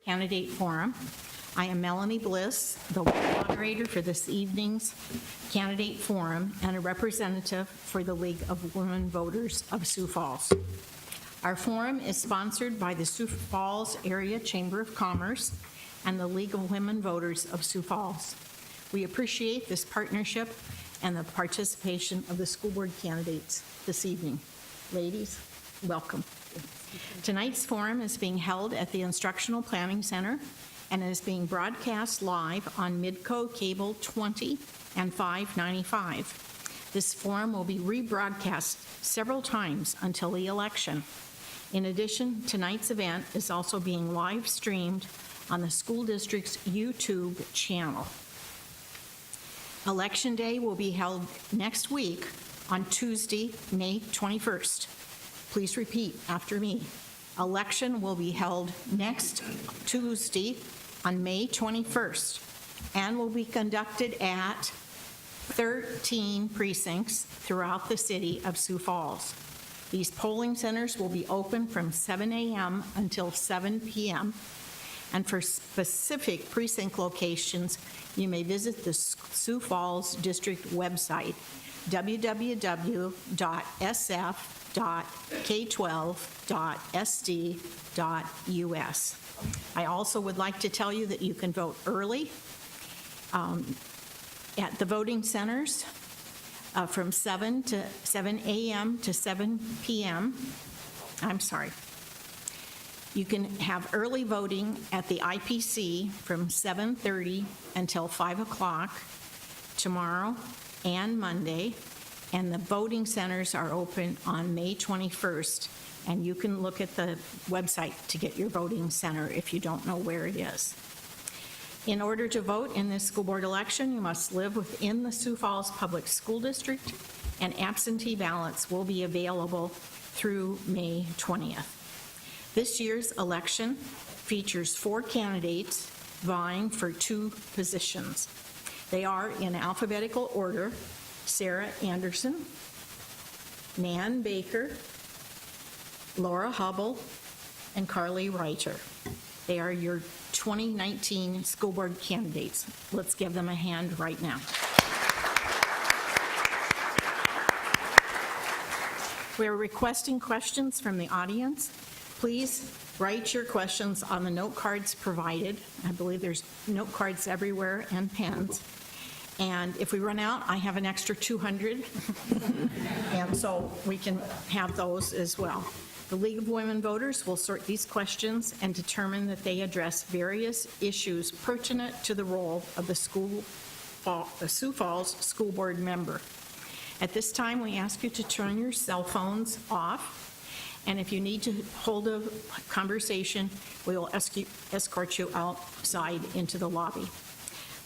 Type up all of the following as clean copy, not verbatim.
Candidate Forum. I am Melanie Bliss, the moderator for this evening's Candidate Forum and a representative for the League of Women Voters of Sioux Falls. Our forum is sponsored by the Sioux Falls Area Chamber of Commerce and the League of Women Voters of Sioux Falls. We appreciate this partnership and the participation of the school board candidates this evening. Ladies, welcome. Tonight's forum is being held at the Instructional Planning Center and is being broadcast live on Midco Cable 20 and 595. This forum will be rebroadcast several times until the election. In addition, tonight's event is also being live streamed on the school district's YouTube channel. Election Day will be held next week on Tuesday, May 21st. Please repeat after me. Election will be held next Tuesday on May 21st and will be conducted at 13 precincts throughout the city of Sioux Falls. These polling centers will be open from 7 a.m. until 7 p.m. And for specific precinct locations, you may visit the Sioux Falls District website, www.sf.k12.sd.us. I also would like to tell you that you can vote early at the voting centers from 7 a.m. to 7 p.m. I'm sorry. You can have early voting at the IPC from 7:30 until 5 o'clock tomorrow and Monday, and the voting centers are open on May 21st, and you can look at the website to get your voting center if you don't know where it is. In order to vote in this school board election, you must live within the Sioux Falls Public School District, and absentee ballots will be available through May 20th. This year's election features 4 candidates vying for 2 positions. They are in alphabetical order: Sarah Anderson, Nan Baker, Laura Hubble, and Carly Reiter. They are your 2019 school board candidates. Let's give them a hand right now. We are requesting questions from the audience. Please write your questions on the note cards provided. I believe there's note cards everywhere and pens. And if we run out, I have an extra 200. And so we can have those as well. The League of Women Voters will sort these questions and determine that they address various issues pertinent to the role of the Sioux Falls School Board member. At this time, we ask you to turn your cell phones off. And if you need to hold a conversation, we will escort you outside into the lobby.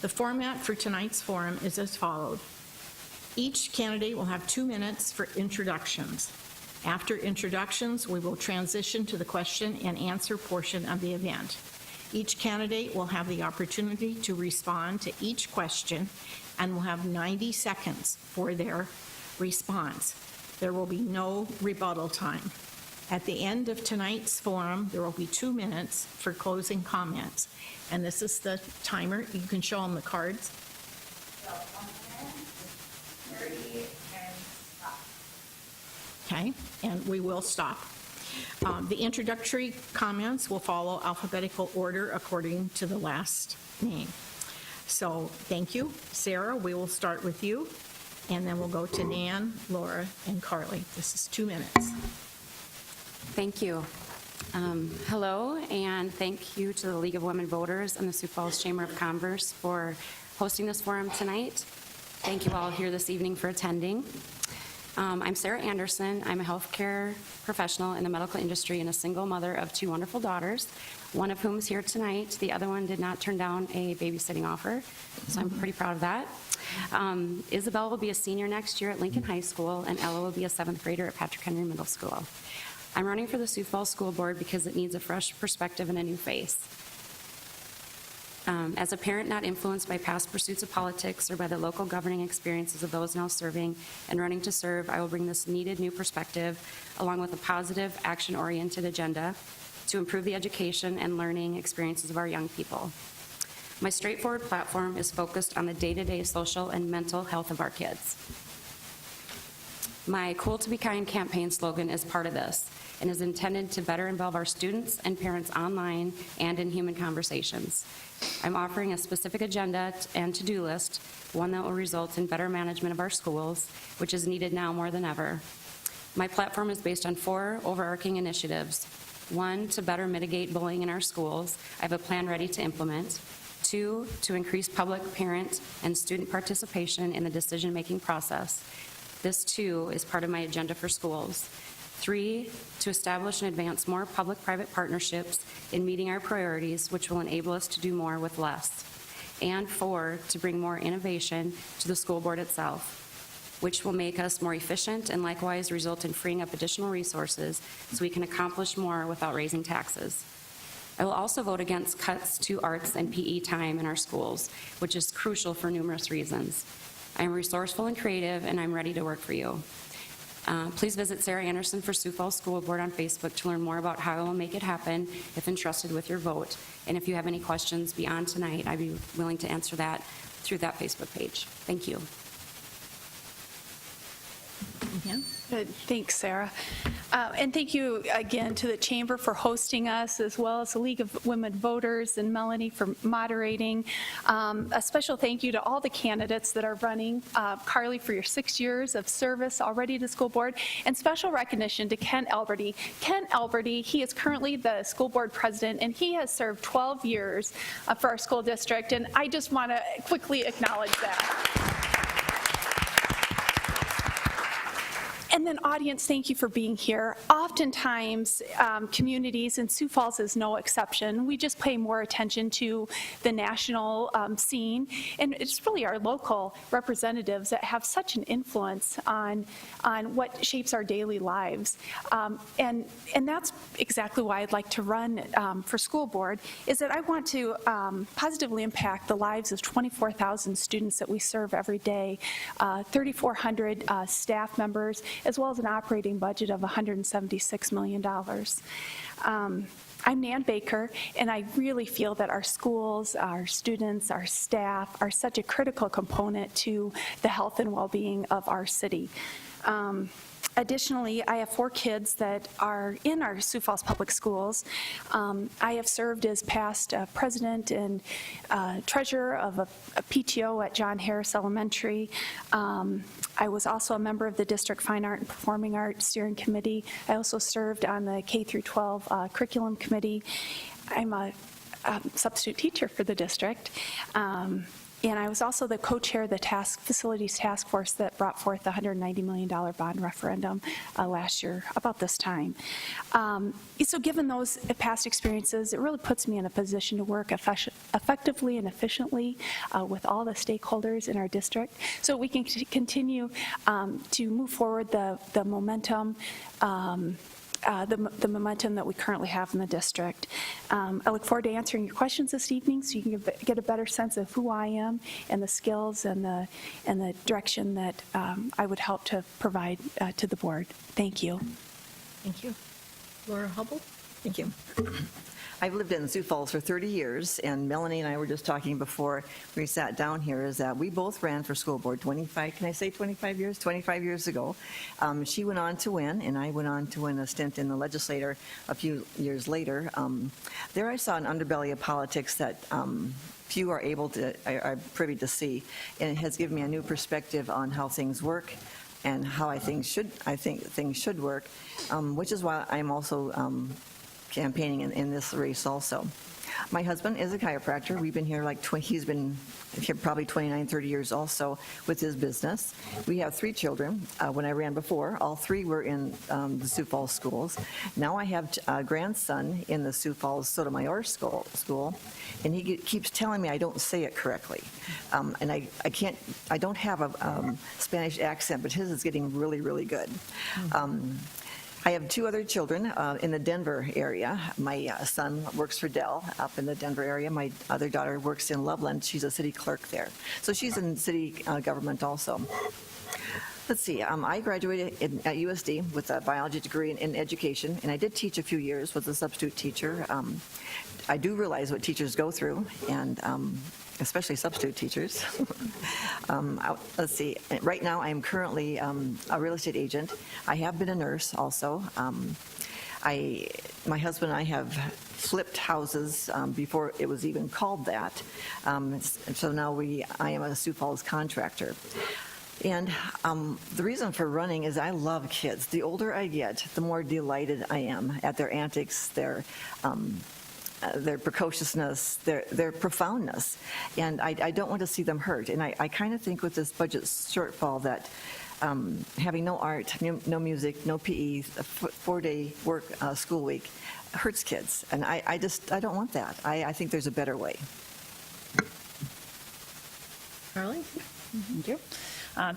The format for tonight's forum is as follows. Each candidate will have 2 minutes for introductions. After introductions, we will transition to the question and answer portion of the event. Each candidate will have the opportunity to respond to each question and will have 90 seconds for their response. There will be no rebuttal time. At the end of tonight's forum, there will be 2 minutes for closing comments. And this is the timer. You can show them the cards. So 1 minute, 30, and stop. Okay, and we will stop. The introductory comments will follow alphabetical order according to the last name. So thank you. Sarah, we will start with you, and then we'll go to Nan, Laura, and Carly. This is 2 minutes. Thank you. Hello, and thank you to the League of Women Voters and the Sioux Falls Chamber of Commerce for hosting this forum tonight. Thank you all here this evening for attending. I'm Sarah Anderson. I'm a healthcare professional in the medical industry and a single mother of 2 wonderful daughters, one of whom is here tonight. The other one did not turn down a babysitting offer, so I'm pretty proud of that. Isabel will be a senior next year at Lincoln High School, and Ella will be a 7th grader at Patrick Henry Middle School. I'm running for the Sioux Falls School Board because it needs a fresh perspective and a new face. As a parent not influenced by past pursuits of politics or by the local governing experiences of those now serving and running to serve, I will bring this needed new perspective along with a positive, action-oriented agenda to improve the education and learning experiences of our young people. My straightforward platform is focused on the day-to-day social and mental health of our kids. My Cool to Be Kind campaign slogan is part of this and is intended to better involve our students and parents online and in human conversations. I'm offering a specific agenda and to-do list, one that will result in better management of our schools, which is needed now more than ever. My platform is based on 4 overarching initiatives. 1, to better mitigate bullying in our schools. I have a plan ready to implement. 2, to increase public, parent, and student participation in the decision-making process. This, too, is part of my agenda for schools. 3, to establish and advance more public-private partnerships in meeting our priorities, which will enable us to do more with less. And 4, to bring more innovation to the school board itself, which will make us more efficient and likewise result in freeing up additional resources so we can accomplish more without raising taxes. I will also vote against cuts to arts and PE time in our schools, which is crucial for numerous reasons. I am resourceful and creative, and I'm ready to work for you. Please visit Sarah Anderson for Sioux Falls School Board on Facebook to learn more about how I will make it happen if entrusted with your vote. And if you have any questions beyond tonight, I'd be willing to answer that through that Facebook page. Thank you. Yeah. Good. Thanks, Sarah. And thank you again to the Chamber for hosting us, as well as the League of Women Voters and Melanie for moderating. A special thank you to all the candidates that are running. Carly, for your 6 years of service already to school board, and special recognition to Ken Alberty. Ken Alberty, he is currently the school board president, and he has served 12 years for our school district, and I just want to quickly acknowledge that. And then audience, thank you for being here. Oftentimes, communities, and Sioux Falls is no exception, we just pay more attention to the national scene, and it's really our local representatives that have such an influence on what shapes our daily lives. And that's exactly why I'd like to run for school board, is that I want to positively impact the lives of 24,000 students that we serve every day, 3,400 staff members, as well as an operating budget of $176 million. I'm Nan Baker, and I really feel that our schools, our students, our staff are such a critical component to the health and well-being of our city. Additionally, I have 4 kids that are in our Sioux Falls Public Schools. I have served as past president and treasurer of a PTO at John Harris Elementary. I was also a member of the District Fine Art and Performing Arts Steering Committee. I also served on the K through 12 Curriculum Committee. I'm a substitute teacher for the district. And I was also the co-chair of the Facilities Task Force that brought forth the $190 million bond referendum last year, about this time. So given those past experiences, it really puts me in a position to work effectively and efficiently with all the stakeholders in our district, so we can continue to move forward the momentum the momentum that we currently have in the district. I look forward to answering your questions this evening so you can get a better sense of who I am and the skills and the direction that I would help to provide to the board. Thank you. Thank you. Laura Hubble? Thank you. I've lived in Sioux Falls for 30 years, and Melanie and I were just talking before we sat down here, is that we both ran for school board 25 years ago. She went on to win, and I went on to win a stint in the legislature a few years later. There I saw an underbelly of politics that few are privy to see, and it has given me a new perspective on how things work and how I think things should work, which is why I'm also campaigning in this race also. My husband is a chiropractor. We've been here he's been here probably 29, 30 years also with his business. We have 3 children. When I ran before, all 3 were in the Sioux Falls schools. Now I have a grandson in the Sioux Falls Sotomayor school, and he keeps telling me I don't say it correctly. And I don't have a Spanish accent, but his is getting really, really good. I have 2 other children in the Denver area. My son works for Dell up in the Denver area. My other daughter works in Loveland. She's a city clerk there. So she's in city government also. Let's see, I graduated at USD with a biology degree in education, and I did teach a few years, was a substitute teacher. I do realize what teachers go through, and especially substitute teachers. Let's see, right now I am currently a real estate agent. I have been a nurse also. My husband and I have flipped houses before it was even called that. So now I am a Sioux Falls contractor. And the reason for running is I love kids. The older I get, the more delighted I am at their antics, their precociousness, their profoundness. And I don't want to see them hurt. And I kind of think with this budget shortfall that having no art, no music, no PE, a 4-day school week hurts kids. And I don't want that. I think there's a better way. Carly? Thank you.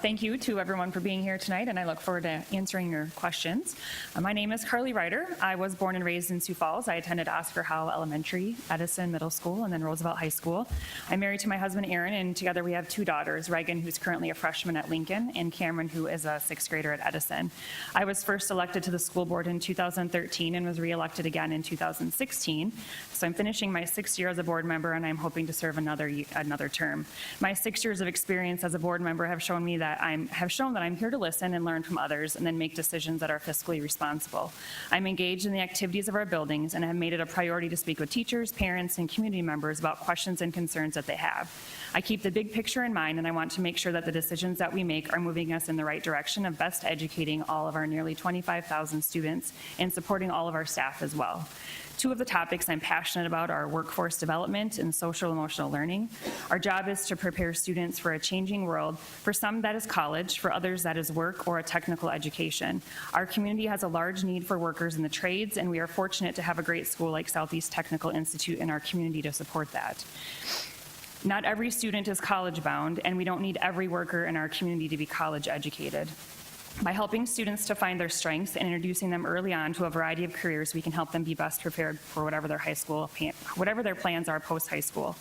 Thank you to everyone for being here tonight, and I look forward to answering your questions. My name is Carly Ryder. I was born and raised in Sioux Falls. I attended Oscar Howell Elementary, Edison Middle School, and then Roosevelt High School. I'm married to my husband, Aaron, and together we have 2 daughters, Reagan, who's currently a freshman at Lincoln, and Cameron, who is a 6th grader at Edison. I was first elected to the school board in 2013 and was reelected again in 2016. So I'm finishing my 6th year as a board member, and I'm hoping to serve another term. My 6 years of experience as a board member have shown that I'm here to listen and learn from others and then make decisions that are fiscally responsible. I'm engaged in the activities of our buildings and have made it a priority to speak with teachers, parents, and community members about questions and concerns that they have. I keep the big picture in mind, and I want to make sure that the decisions that we make are moving us in the right direction of best educating all of our nearly 25,000 students and supporting all of our staff as well. 2 of the topics I'm passionate about are workforce development and social emotional learning. Our job is to prepare students for a changing world. For some, that is college. For others, that is work or a technical education. Our community has a large need for workers in the trades, and we are fortunate to have a great school like Southeast Technical Institute in our community to support that. Not every student is college bound, and we don't need every worker in our community to be college educated. By helping students to find their strengths and introducing them early on to a variety of careers, we can help them be best prepared for whatever their plans are post-high school.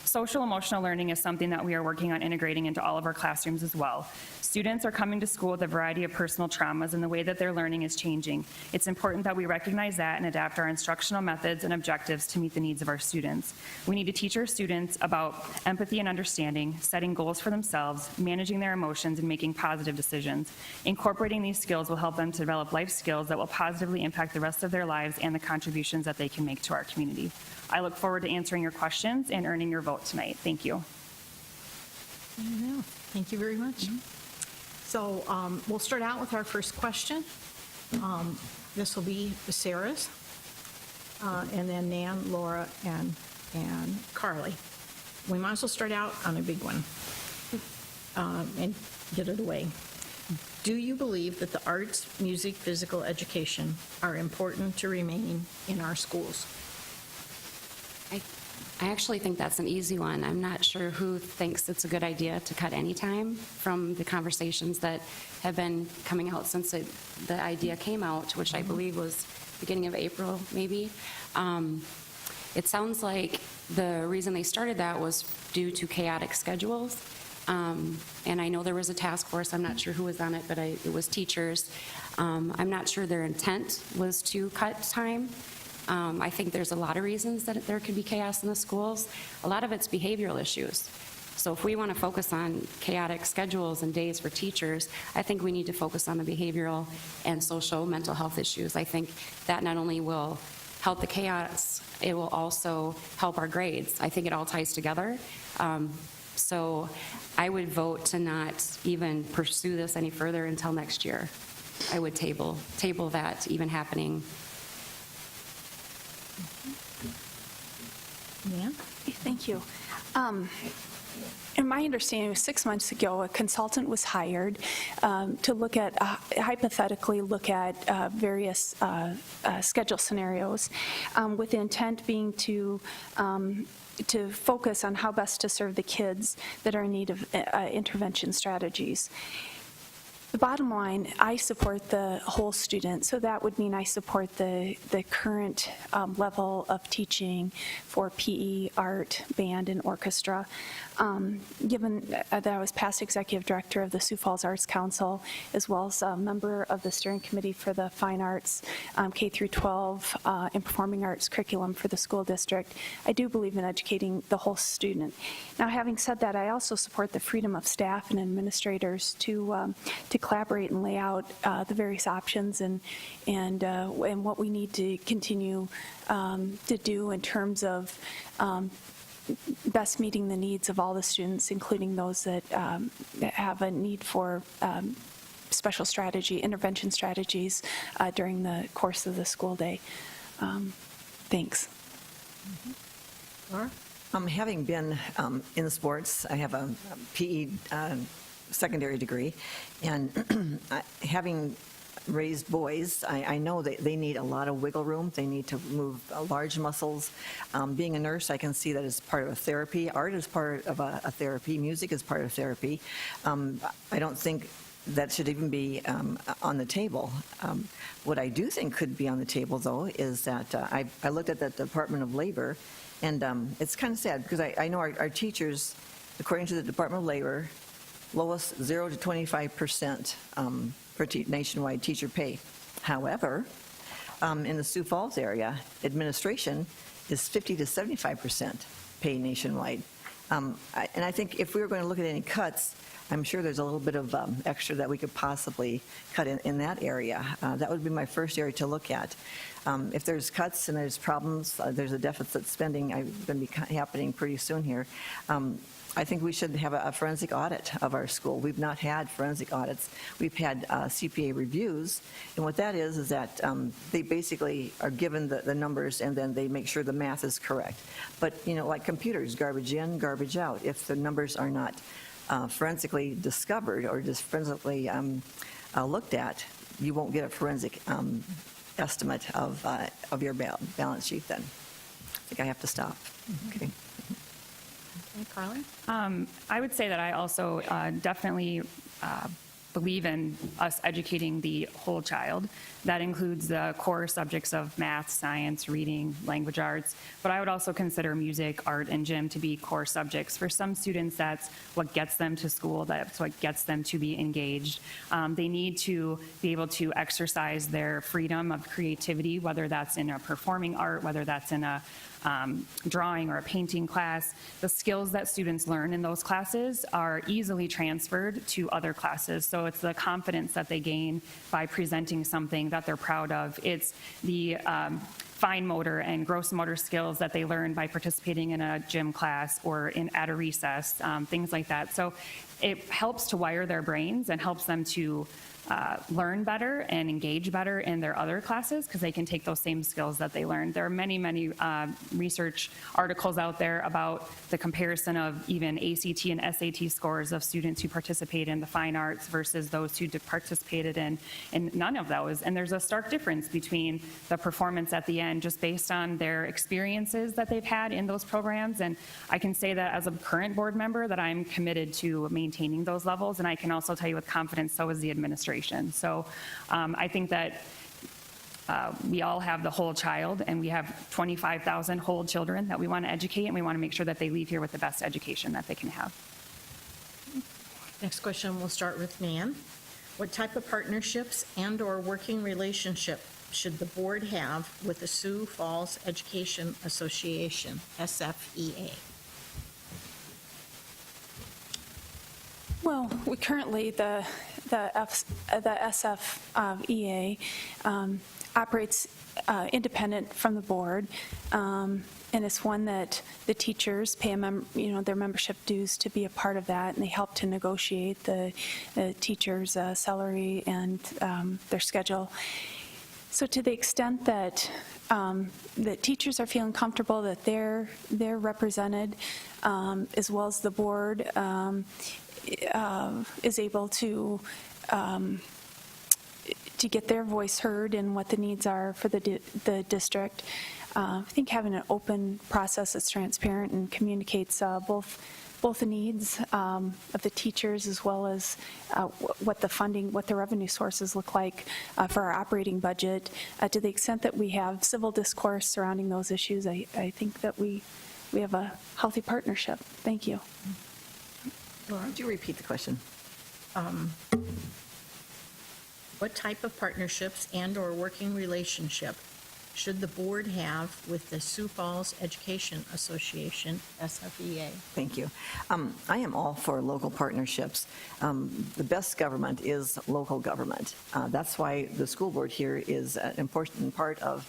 Social emotional learning is something that we are working on integrating into all of our classrooms as well. Students are coming to school with a variety of personal traumas, and the way that their learning is changing. It's important that we recognize that and adapt our instructional methods and objectives to meet the needs of our students. We need to teach our students about empathy and understanding, setting goals for themselves, managing their emotions, and making positive decisions. Incorporating these skills will help them to develop life skills that will positively impact the rest of their lives and the contributions that they can make to our community. I look forward to answering your questions and earning your vote tonight. Thank you. Thank you very much. So we'll start out with our first question. This will be Sarah's, and then Nan, Laura, and Carly. We might as well start out on a big one and get it away. Do you believe that the arts, music, physical education are important to remain in our schools? I actually think that's an easy one. I'm not sure who thinks it's a good idea to cut any time from the conversations that have been coming out since the idea came out, which I believe was beginning of April, maybe. It sounds like the reason they started that was due to chaotic schedules. And I know there was a task force. I'm not sure who was on it, but it was teachers. I'm not sure their intent was to cut time. I think there's a lot of reasons that there could be chaos in the schools. A lot of it's behavioral issues. So if we want to focus on chaotic schedules and days for teachers, I think we need to focus on the behavioral and social mental health issues. I think that not only will help the chaos, it will also help our grades. I think it all ties together. So I would vote to not even pursue this any further until next year. I would table that even happening. Nan? Thank you. In my understanding, 6 months ago, a consultant was hired to look at, hypothetically look at various schedule scenarios, with the intent being to focus on how best to serve the kids that are in need of intervention strategies. The bottom line, I support the whole student, so that would mean I support the current level of teaching for PE, art, band, and orchestra. Given that I was past executive director of the Sioux Falls Arts Council, as well as a member of the steering committee for the fine arts, K through 12, and performing arts curriculum for the school district, I do believe in educating the whole student. Now, having said that, I also support the freedom of staff and administrators to collaborate and lay out the various options and what we need to continue to do in terms of best meeting the needs of all the students, including those that have a need for special strategy, intervention strategies during the course of the school day. Thanks. Laura? Having been in sports, I have a PE secondary degree, and having raised boys, I know that they need a lot of wiggle room. They need to move large muscles. Being a nurse, I can see that as part of a therapy. Art is part of a therapy. Music is part of therapy. I don't think that should even be on the table. What I do think could be on the table, though, is that I looked at the Department of Labor, and it's kind of sad because I know our teachers, according to the Department of Labor, lowest 0 to 25% for nationwide teacher pay. However, in the Sioux Falls area, administration is 50 to 75% pay nationwide. And I think if we were going to look at any cuts, I'm sure there's a little bit of extra that we could possibly cut in that area. That would be my first area to look at. If there's cuts and there's problems, there's a deficit spending going to be happening pretty soon here. I think we should have a forensic audit of our school. We've not had forensic audits. We've had CPA reviews, and what that is that they basically are given the numbers and then they make sure the math is correct. But, you know, like computers, garbage in, garbage out. If the numbers are not forensically discovered or just forensically looked at, you won't get a forensic estimate of your balance sheet then. I think I have to stop. Okay. Okay, Carly? I would say that I also definitely believe in us educating the whole child. That includes the core subjects of math, science, reading, language arts, but I would also consider music, art, and gym to be core subjects. For some students, that's what gets them to school, that's what gets them to be engaged. They need to be able to exercise their freedom of creativity, whether that's in a performing art, whether that's in a drawing or a painting class. The skills that students learn in those classes are easily transferred to other classes. So it's the confidence that they gain by presenting something that they're proud of. It's the fine motor and gross motor skills that they learn by participating in a gym class or at a recess, things like that. So it helps to wire their brains and helps them to learn better and engage better in their other classes because they can take those same skills that they learned. There are many, many research articles out there about the comparison of even ACT and SAT scores of students who participate in the fine arts versus those who participated in none of those. And there's a stark difference between the performance at the end just based on their experiences that they've had in those programs. And I can say that as a current board member that I'm committed to maintaining those levels. And I can also tell you with confidence, so is the administration. So I think that we all have the whole child, and we have 25,000 whole children that we want to educate, and we want to make sure that they leave here with the best education that they can have. Next question, we'll start with Nan. What type of partnerships and/or working relationship should the board have with the Sioux Falls Education Association, SFEA? Well, we currently, the SFEA operates independent from the board, and it's one that the teachers pay their membership dues to be a part of that, and they help to negotiate the teachers' salary and their schedule. So to the extent that that teachers are feeling comfortable that they're represented, as well as the board is able to get their voice heard and what the needs are for the district. I think having an open process that's transparent and communicates both the needs of the teachers as well as what the funding, what the revenue sources look like for our operating budget. To the extent that we have civil discourse surrounding those issues, I think that we have a healthy partnership. Thank you. Would you repeat the question? What type of partnerships and/or working relationship should the board have with the Sioux Falls Education Association, SFEA? Thank you. I am all for local partnerships. The best government is local government. That's why the school board here is an important part of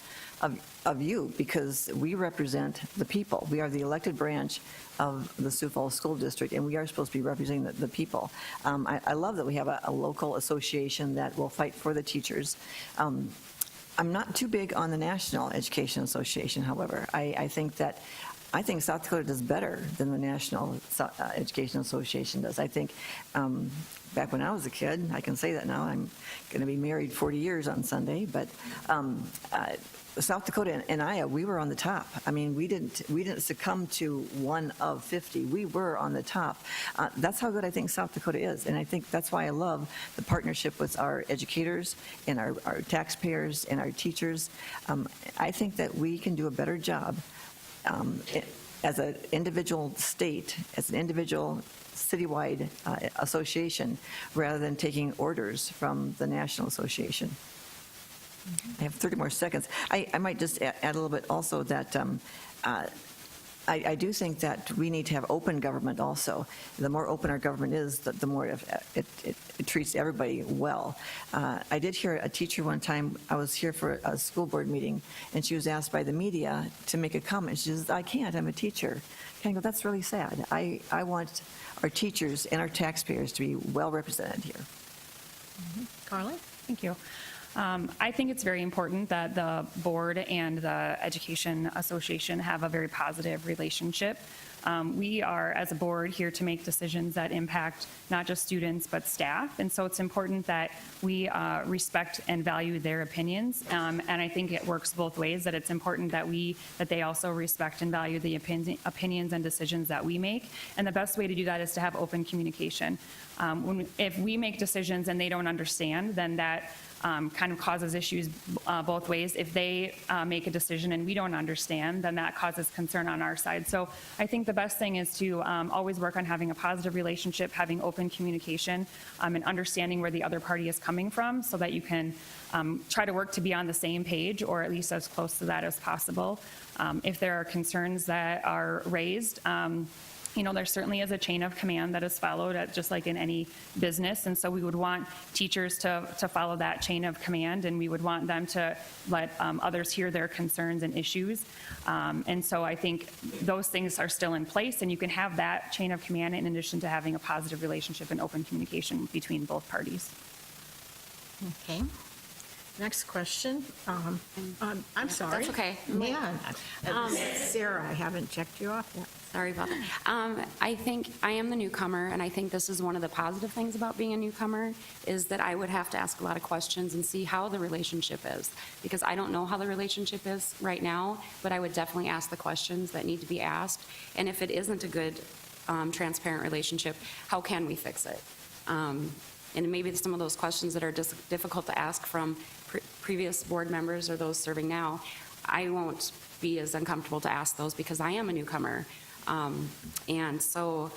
you, because we represent the people. We are the elected branch of the Sioux Falls School District, and we are supposed to be representing the people. I love that we have a local association that will fight for the teachers. I'm not too big on the National Education Association, however. I think South Dakota does better than the National Education Association does. I think back when I was a kid, I can say that now, I'm going to be married 40 years on Sunday, but South Dakota and Iowa, we were on the top. I mean, we didn't succumb to one of 50. We were on the top. That's how good I think South Dakota is, and I think that's why I love the partnership with our educators and our taxpayers and our teachers. I think that we can do a better job as an individual state, as an individual citywide association, rather than taking orders from the National Association. I have 30 more seconds. I might just add a little bit also that I do think that we need to have open government also. The more open our government is, the more it treats everybody well. I did hear a teacher one time, I was here for a school board meeting, and she was asked by the media to make a comment. She says, I can't, I'm a teacher. I go, that's really sad. I want our teachers and our taxpayers to be well represented here. Carly? Thank you. I think it's very important that the board and the Education Association have a very positive relationship. We are, as a board, here to make decisions that impact not just students, but staff. And so it's important that we respect and value their opinions. And I think it works both ways, that it's important that they also respect and value the opinions and decisions that we make. And the best way to do that is to have open communication. If we make decisions and they don't understand, then that kind of causes issues both ways. If they make a decision and we don't understand, then that causes concern on our side. So I think the best thing is to always work on having a positive relationship, having open communication, and understanding where the other party is coming from, so that you can try to work to be on the same page, or at least as close to that as possible. If there are concerns that are raised, there certainly is a chain of command that is followed, just like in any business. And so we would want teachers to follow that chain of command, and we would want them to let others hear their concerns and issues. And so I think those things are still in place, and you can have that chain of command in addition to having a positive relationship and open communication between both parties. Okay. Next question. I'm sorry. That's okay. Man, Sarah, I haven't checked you off yet. Sorry about that. I think I am the newcomer, and I think this is one of the positive things about being a newcomer, is that I would have to ask a lot of questions and see how the relationship is, because I don't know how the relationship is right now, but I would definitely ask the questions that need to be asked. And if it isn't a good, transparent relationship, how can we fix it? And maybe some of those questions that are just difficult to ask from previous board members or those serving now, I won't be as uncomfortable to ask those because I am a newcomer. And so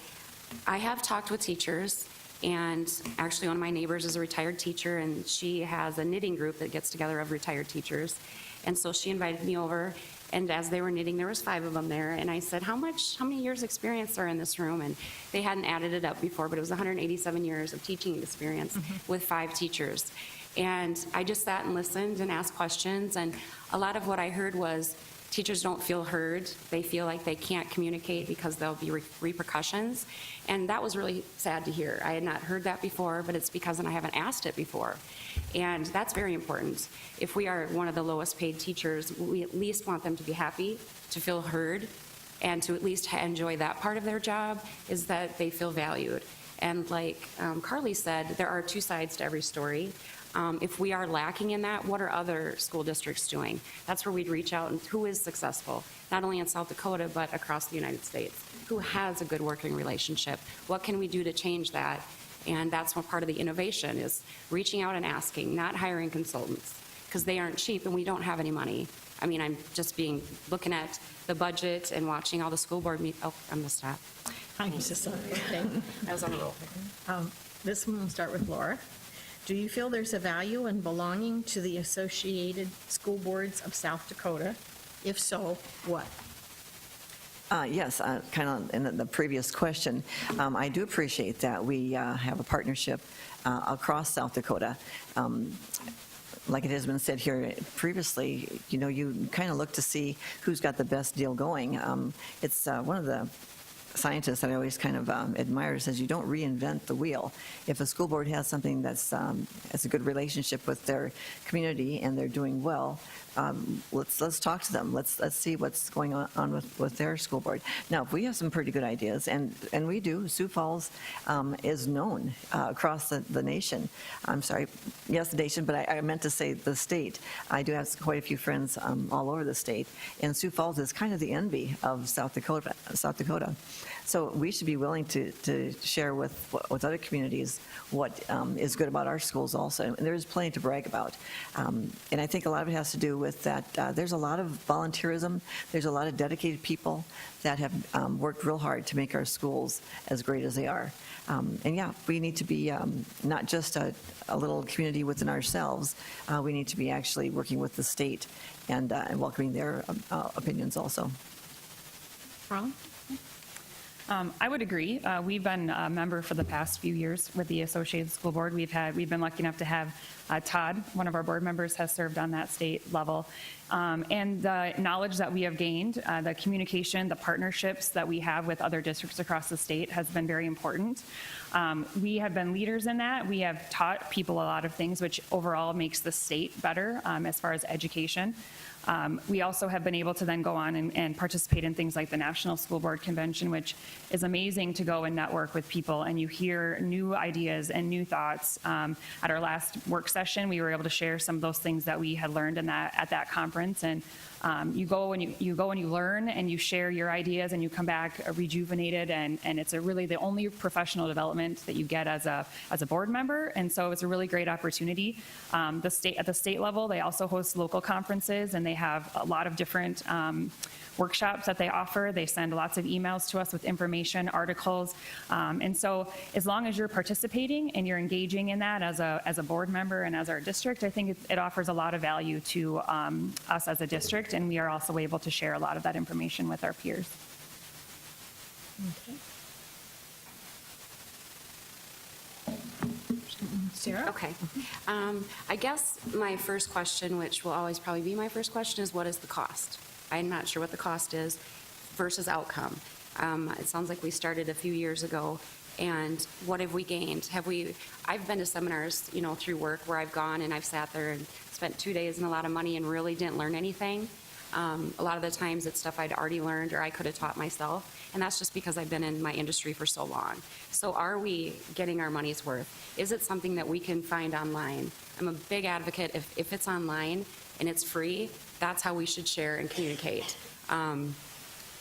I have talked with teachers, and actually one of my neighbors is a retired teacher, and she has a knitting group that gets together of retired teachers. And so she invited me over, and as they were knitting, there was 5 of them there, and I said, how many years experience are in this room? And they hadn't added it up before, but it was 187 years of teaching experience with 5 teachers. And I just sat and listened and asked questions, and a lot of what I heard was teachers don't feel heard. They feel like they can't communicate because there'll be repercussions. And that was really sad to hear. I had not heard that before, but it's because I haven't asked it before. And that's very important. If we are one of the lowest paid teachers, we at least want them to be happy, to feel heard, and to at least enjoy that part of their job, is that they feel valued. And like Carly said, there are 2 sides to every story. If we are lacking in that, what are other school districts doing? That's where we'd reach out and who is successful, not only in South Dakota, but across the United States. Who has a good working relationship? What can we do to change that? And that's one part of the innovation is reaching out and asking, not hiring consultants, because they aren't cheap and we don't have any money. I mean, I'm just looking at the budget and watching all the school board I'm going to stop. I'm so sorry. Okay. I was on a roll. This one will start with Laura. Do you feel there's a value in belonging to the Associated School Boards of South Dakota? If so, what? Yes, kind of in the previous question, I do appreciate that we have a partnership across South Dakota. Like it has been said here previously, you kind of look to see who's got the best deal going. It's one of the scientists that I always kind of admire says you don't reinvent the wheel. If a school board has something that's has a good relationship with their community and they're doing well, let's talk to them. Let's see what's going on with their school board. Now, if we have some pretty good ideas, and we do, Sioux Falls is known across the nation. I'm sorry, yes, the nation, but I meant to say the state. I do have quite a few friends all over the state, and Sioux Falls is kind of the envy of South Dakota. So we should be willing to share with other communities what is good about our schools also. And there's plenty to brag about. And I think a lot of it has to do with that there's a lot of volunteerism. There's a lot of dedicated people that have worked real hard to make our schools as great as they are. And yeah, we need to be not just a little community within ourselves. We need to be actually working with the state and welcoming their opinions also. Ron? I would agree. We've been a member for the past few years with the Associated School Board. We've been lucky enough to have Todd, one of our board members, has served on that state level. And the knowledge that we have gained, the communication, the partnerships that we have with other districts across the state has been very important. We have been leaders in that. We have taught people a lot of things, which overall makes the state better as far as education. We also have been able to then go on and participate in things like the National School Board Convention, which is amazing to go and network with people, and you hear new ideas and new thoughts. At our last work session, we were able to share some of those things that we had learned at that conference, and you go and you learn and you share your ideas and you come back rejuvenated, and it's really the only professional development that you get as a board member, and so it's a really great opportunity. At the state level, they also host local conferences, and they have a lot of different workshops that they offer. They send lots of emails to us with information, articles, and so as long as you're participating and you're engaging in that as a board member and as our district, I think it offers a lot of value to us as a district, and we are also able to share a lot of that information with our peers. Okay. Sarah? Okay. I guess my first question, which will always probably be my first question, is what is the cost? I'm not sure what the cost is versus outcome. It sounds like we started a few years ago, and what have we gained? I've been to seminars, through work where I've gone and I've sat there and spent 2 days and a lot of money and really didn't learn anything. A lot of the times it's stuff I'd already learned or I could have taught myself, and that's just because I've been in my industry for so long. So are we getting our money's worth? Is it something that we can find online? I'm a big advocate if it's online and it's free, that's how we should share and communicate.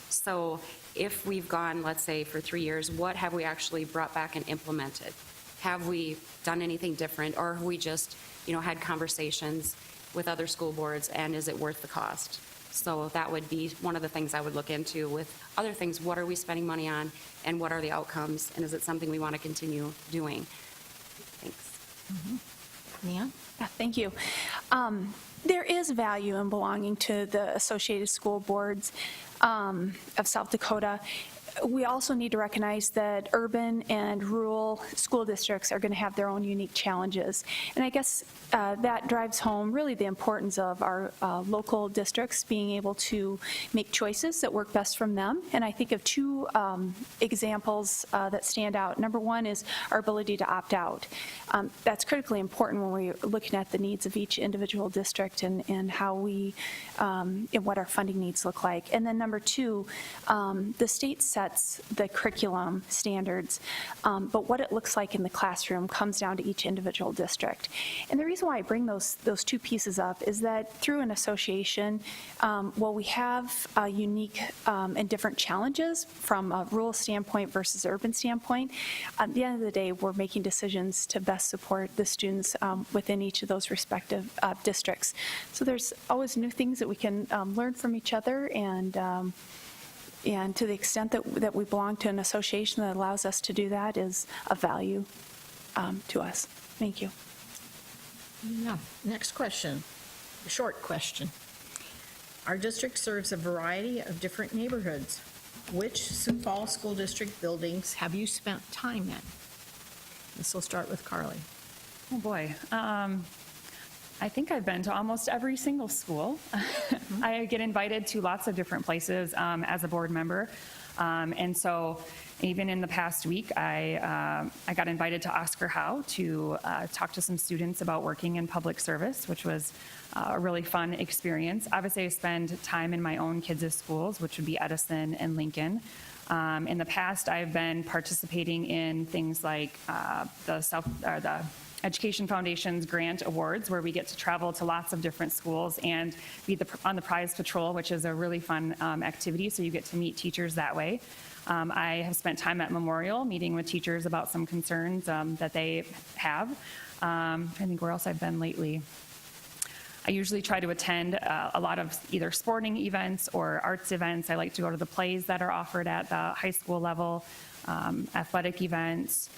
So if we've gone, let's say, for 3 years, what have we actually brought back and implemented? Have we done anything different, or have we just, had conversations with other school boards, and is it worth the cost? So that would be one of the things I would look into with other things. What are we spending money on, and what are the outcomes, and is it something we want to continue doing? Thanks. Nan? Yeah, thank you. There is value in belonging to the Associated School Boards of South Dakota. We also need to recognize that urban and rural school districts are going to have their own unique challenges. And I guess that drives home really the importance of our local districts being able to make choices that work best from them. And I think of two examples that stand out. Number one is our ability to opt out. That's critically important when we're looking at the needs of each individual district and how and what our funding needs look like. And then number two, the state set sets the curriculum standards, but what it looks like in the classroom comes down to each individual district. And the reason why I bring those two pieces up is that through an association, while we have unique and different challenges from a rural standpoint versus urban standpoint, at the end of the day, we're making decisions to best support the students within each of those respective districts. So there's always new things that we can learn from each other, and to the extent that we belong to an association that allows us to do that is of value to us. Thank you. Yeah. Next question, a short question. Our district serves a variety of different neighborhoods. Which Sioux Falls School District buildings have you spent time in? This will start with Carly. Oh, boy. I think I've been to almost every single school. I get invited to lots of different places as a board member. And so even in the past week, I got invited to Oscar Howe to talk to some students about working in public service, which was a really fun experience. Obviously, I spend time in my own kids' schools, which would be Edison and Lincoln. In the past, I've been participating in things like the Education Foundation's grant awards, where we get to travel to lots of different schools and be on the prize patrol, which is a really fun activity, so you get to meet teachers that way. I have spent time at Memorial meeting with teachers about some concerns that they have. I think where else I've been lately. I usually try to attend a lot of either sporting events or arts events. I like to go to the plays that are offered at the high school level, athletic events.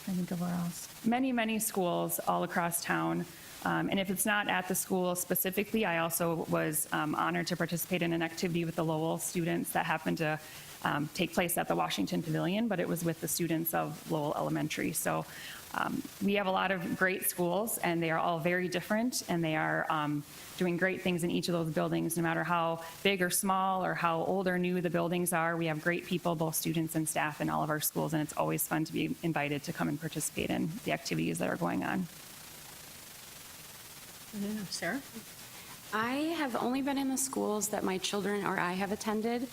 I think of where else. Many schools all across town. And if it's not at the school specifically, I also was honored to participate in an activity with the Lowell students that happened to take place at the Washington Pavilion, but it was with the students of Lowell Elementary. So we have a lot of great schools, and they are all very different, and they are doing great things in each of those buildings, no matter how big or small or how old or new the buildings are. We have great people, both students and staff, in all of our schools, and it's always fun to be invited to come and participate in the activities that are going on. Yeah, Sarah? I have only been in the schools that my children or I have attended,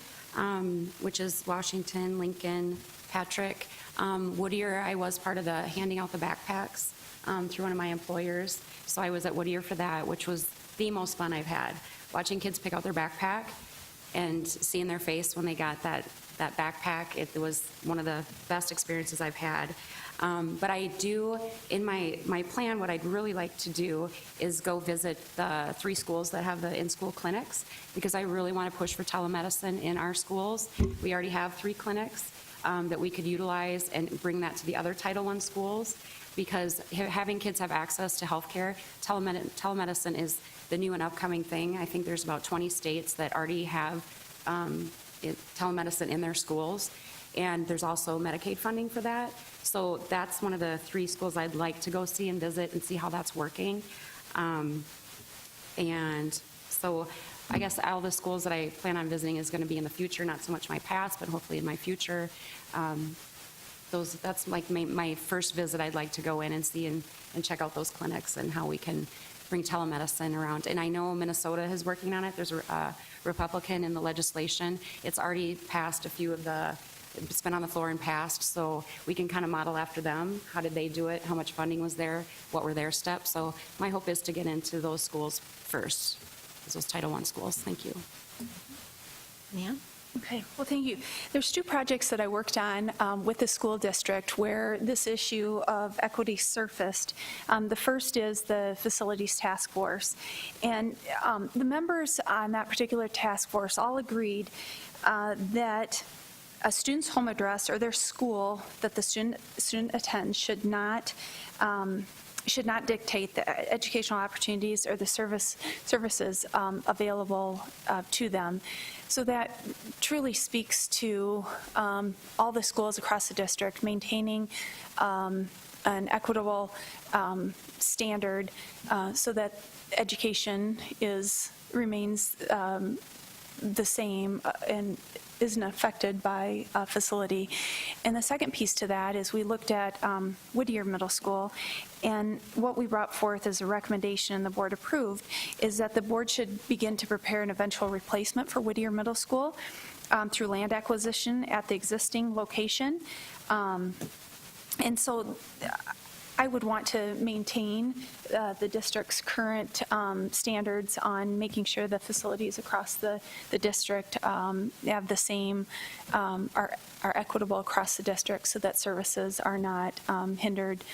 which is Washington, Lincoln, Patrick. Whittier, I was part of the handing out the backpacks through one of my employers. So I was at Whittier for that, which was the most fun I've had. Watching kids pick out their backpack and seeing their face when they got that backpack, it was one of the best experiences I've had. But I do, in my plan, what I'd really like to do is go visit the 3 schools that have the in-school clinics, because I really want to push for telemedicine in our schools. We already have 3 clinics that we could utilize and bring that to the other Title I schools, because having kids have access to healthcare, telemedicine is the new and upcoming thing. I think there's about 20 states that already have telemedicine in their schools, and there's also Medicaid funding for that. So that's one of the 3 schools I'd like to go see and visit and see how that's working. And so I guess all the schools that I plan on visiting is going to be in the future, not so much my past, but hopefully in my future. That's like my first visit. I'd like to go in and see and check out those clinics and how we can bring telemedicine around. And I know Minnesota is working on it. There's a Republican in the legislation. It's already passed it's been on the floor and passed, so we can kind of model after them. How did they do it? How much funding was there? What were their steps? So my hope is to get into those schools first, those Title I schools. Thank you. Nan? Okay, well, thank you. There's 2 projects that I worked on with the school district where this issue of equity surfaced. The first is the facilities task force. And the members on that particular task force all agreed that a student's home address or their school that the student attends should not dictate the educational opportunities or the services available to them. So that truly speaks to all the schools across the district maintaining an equitable standard so that education remains the same and isn't affected by a facility. And the second piece to that is we looked at Whittier Middle School, and what we brought forth as a recommendation and the board approved is that the board should begin to prepare an eventual replacement for Whittier Middle School. through land acquisition at the existing location. And so I would want to maintain the district's current standards on making sure the facilities across the district have the same, are equitable across the district so that services are not hindered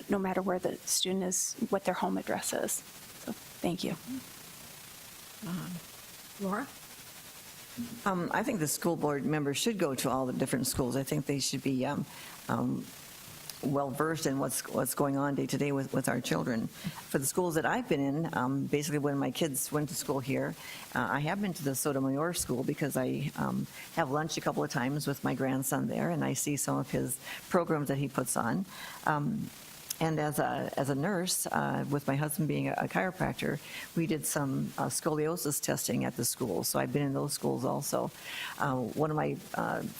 no matter where the student is, what their home address is. So, thank you. Laura? I think the school board members should go to all the different schools. I think they should be well-versed in what's going on day to day with our children. For the schools that I've been in, basically when my kids went to school here, I have been to the Sotomayor School because I have lunch a couple of times with my grandson there, and I see some of his programs that he puts on. And as a nurse, with my husband being a chiropractor, we did some scoliosis testing at the school. So I've been in those schools also. One of my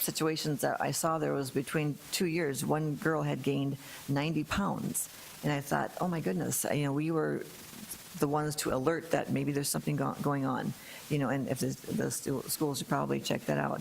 situations that I saw there was between 2 years, one girl had gained 90 pounds. And I thought, oh my goodness, we were the ones to alert that maybe there's something going on, and if the schools should probably check that out.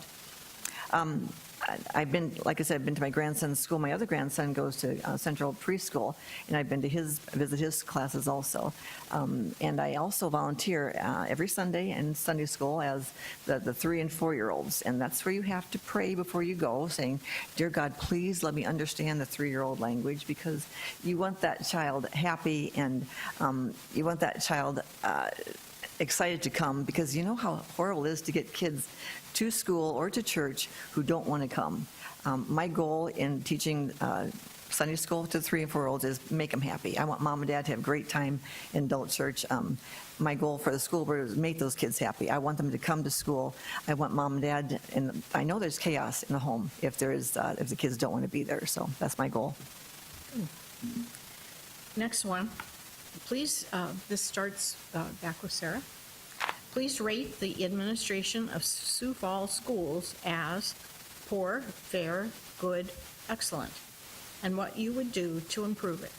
I've been, like I said, I've been to my grandson's school. My other grandson goes to Central Preschool, and I've been to visit his classes also. And I also volunteer every Sunday in Sunday school as the 3 and 4-year-olds. And that's where you have to pray before you go, saying, "Dear God, please let me understand the 3-year-old language," because you want that child happy and you want that child excited to come, because you know how horrible it is to get kids to school or to church who don't want to come. My goal in teaching Sunday school to 3 and 4-year-olds is make them happy. I want mom and dad to have a great time in adult church. My goal for the school board is make those kids happy. I want them to come to school. I want mom and dad, and I know there's chaos in the home if the kids don't want to be there. So that's my goal. Next one. Please, this starts back with Sarah. Please rate the administration of Sioux Falls schools as poor, fair, good, excellent, and what you would do to improve it.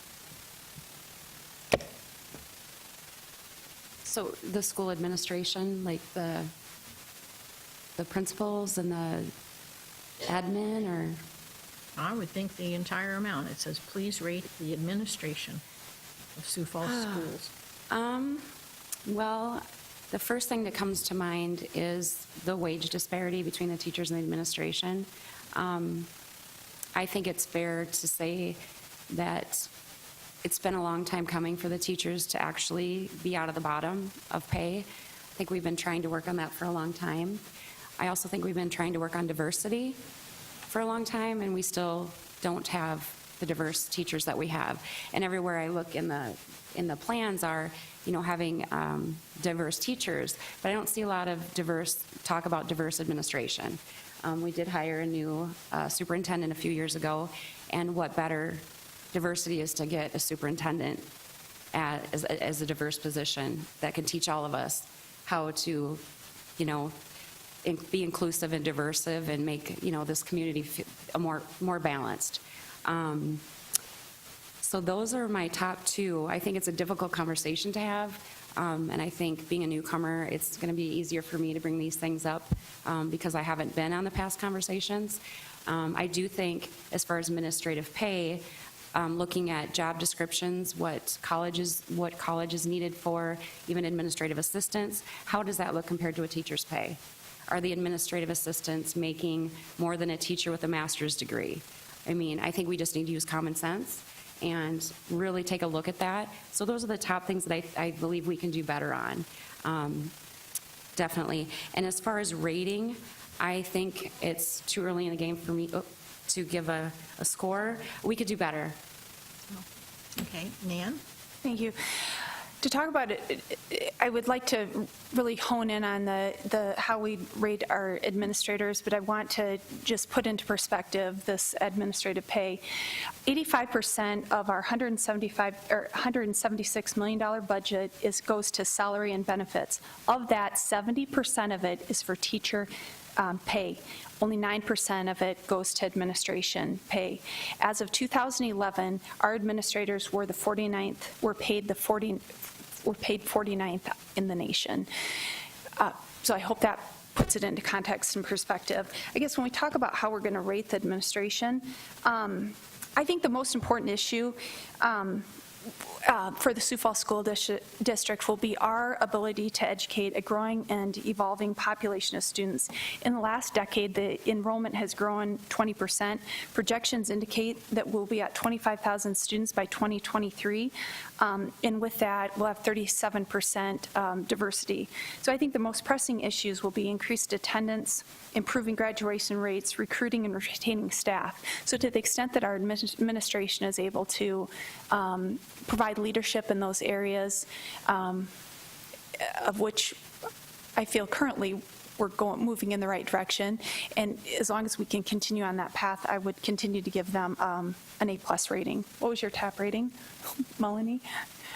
So the school administration, like the principals and the admin, or? I would think the entire amount. It says, please rate the administration of Sioux Falls schools. Well, the first thing that comes to mind is the wage disparity between the teachers and the administration. I think it's fair to say that it's been a long time coming for the teachers to actually be out of the bottom of pay. I think we've been trying to work on that for a long time. I also think we've been trying to work on diversity for a long time, and we still don't have the diverse teachers that we have. And everywhere I look in the plans are, having diverse teachers, but I don't see a lot of talk about diverse administration. We did hire a new superintendent a few years ago, and what better diversity is to get a superintendent as a diverse position that can teach all of us how to, be inclusive and diversive and make, this community more balanced. So those are my top two. I think it's a difficult conversation to have, and I think being a newcomer, it's going to be easier for me to bring these things up because I haven't been on the past conversations. I do think, as far as administrative pay, looking at job descriptions, what college is needed for, even administrative assistants, how does that look compared to a teacher's pay? Are the administrative assistants making more than a teacher with a master's degree? I think we just need to use common sense and really take a look at that. So those are the top things that I believe we can do better on, definitely. And as far as rating, I think it's too early in the game for me to give a score. We could do better. Okay, Nan? Thank you. To talk about it, I would like to really hone in on the how we rate our administrators, but I want to just put into perspective this administrative pay. 85% of our $176 million budget goes to salary and benefits. Of that, 70% of it is for teacher pay. Only 9% of it goes to administration pay. As of 2011, our administrators were paid 49th in the nation. So I hope that puts it into context and perspective. I guess when we talk about how we're going to rate the administration, I think the most important issue for the Sioux Falls School District will be our ability to educate a growing and evolving population of students. In the last decade, the enrollment has grown 20%. Projections indicate that we'll be at 25,000 students by 2023, and with that, we'll have 37% diversity. So I think the most pressing issues will be increased attendance, improving graduation rates, recruiting and retaining staff. So to the extent that our administration is able to provide leadership in those areas, of which I feel currently we're moving in the right direction, and as long as we can continue on that path, I would continue to give them an A+ rating. What was your top rating, Melanie?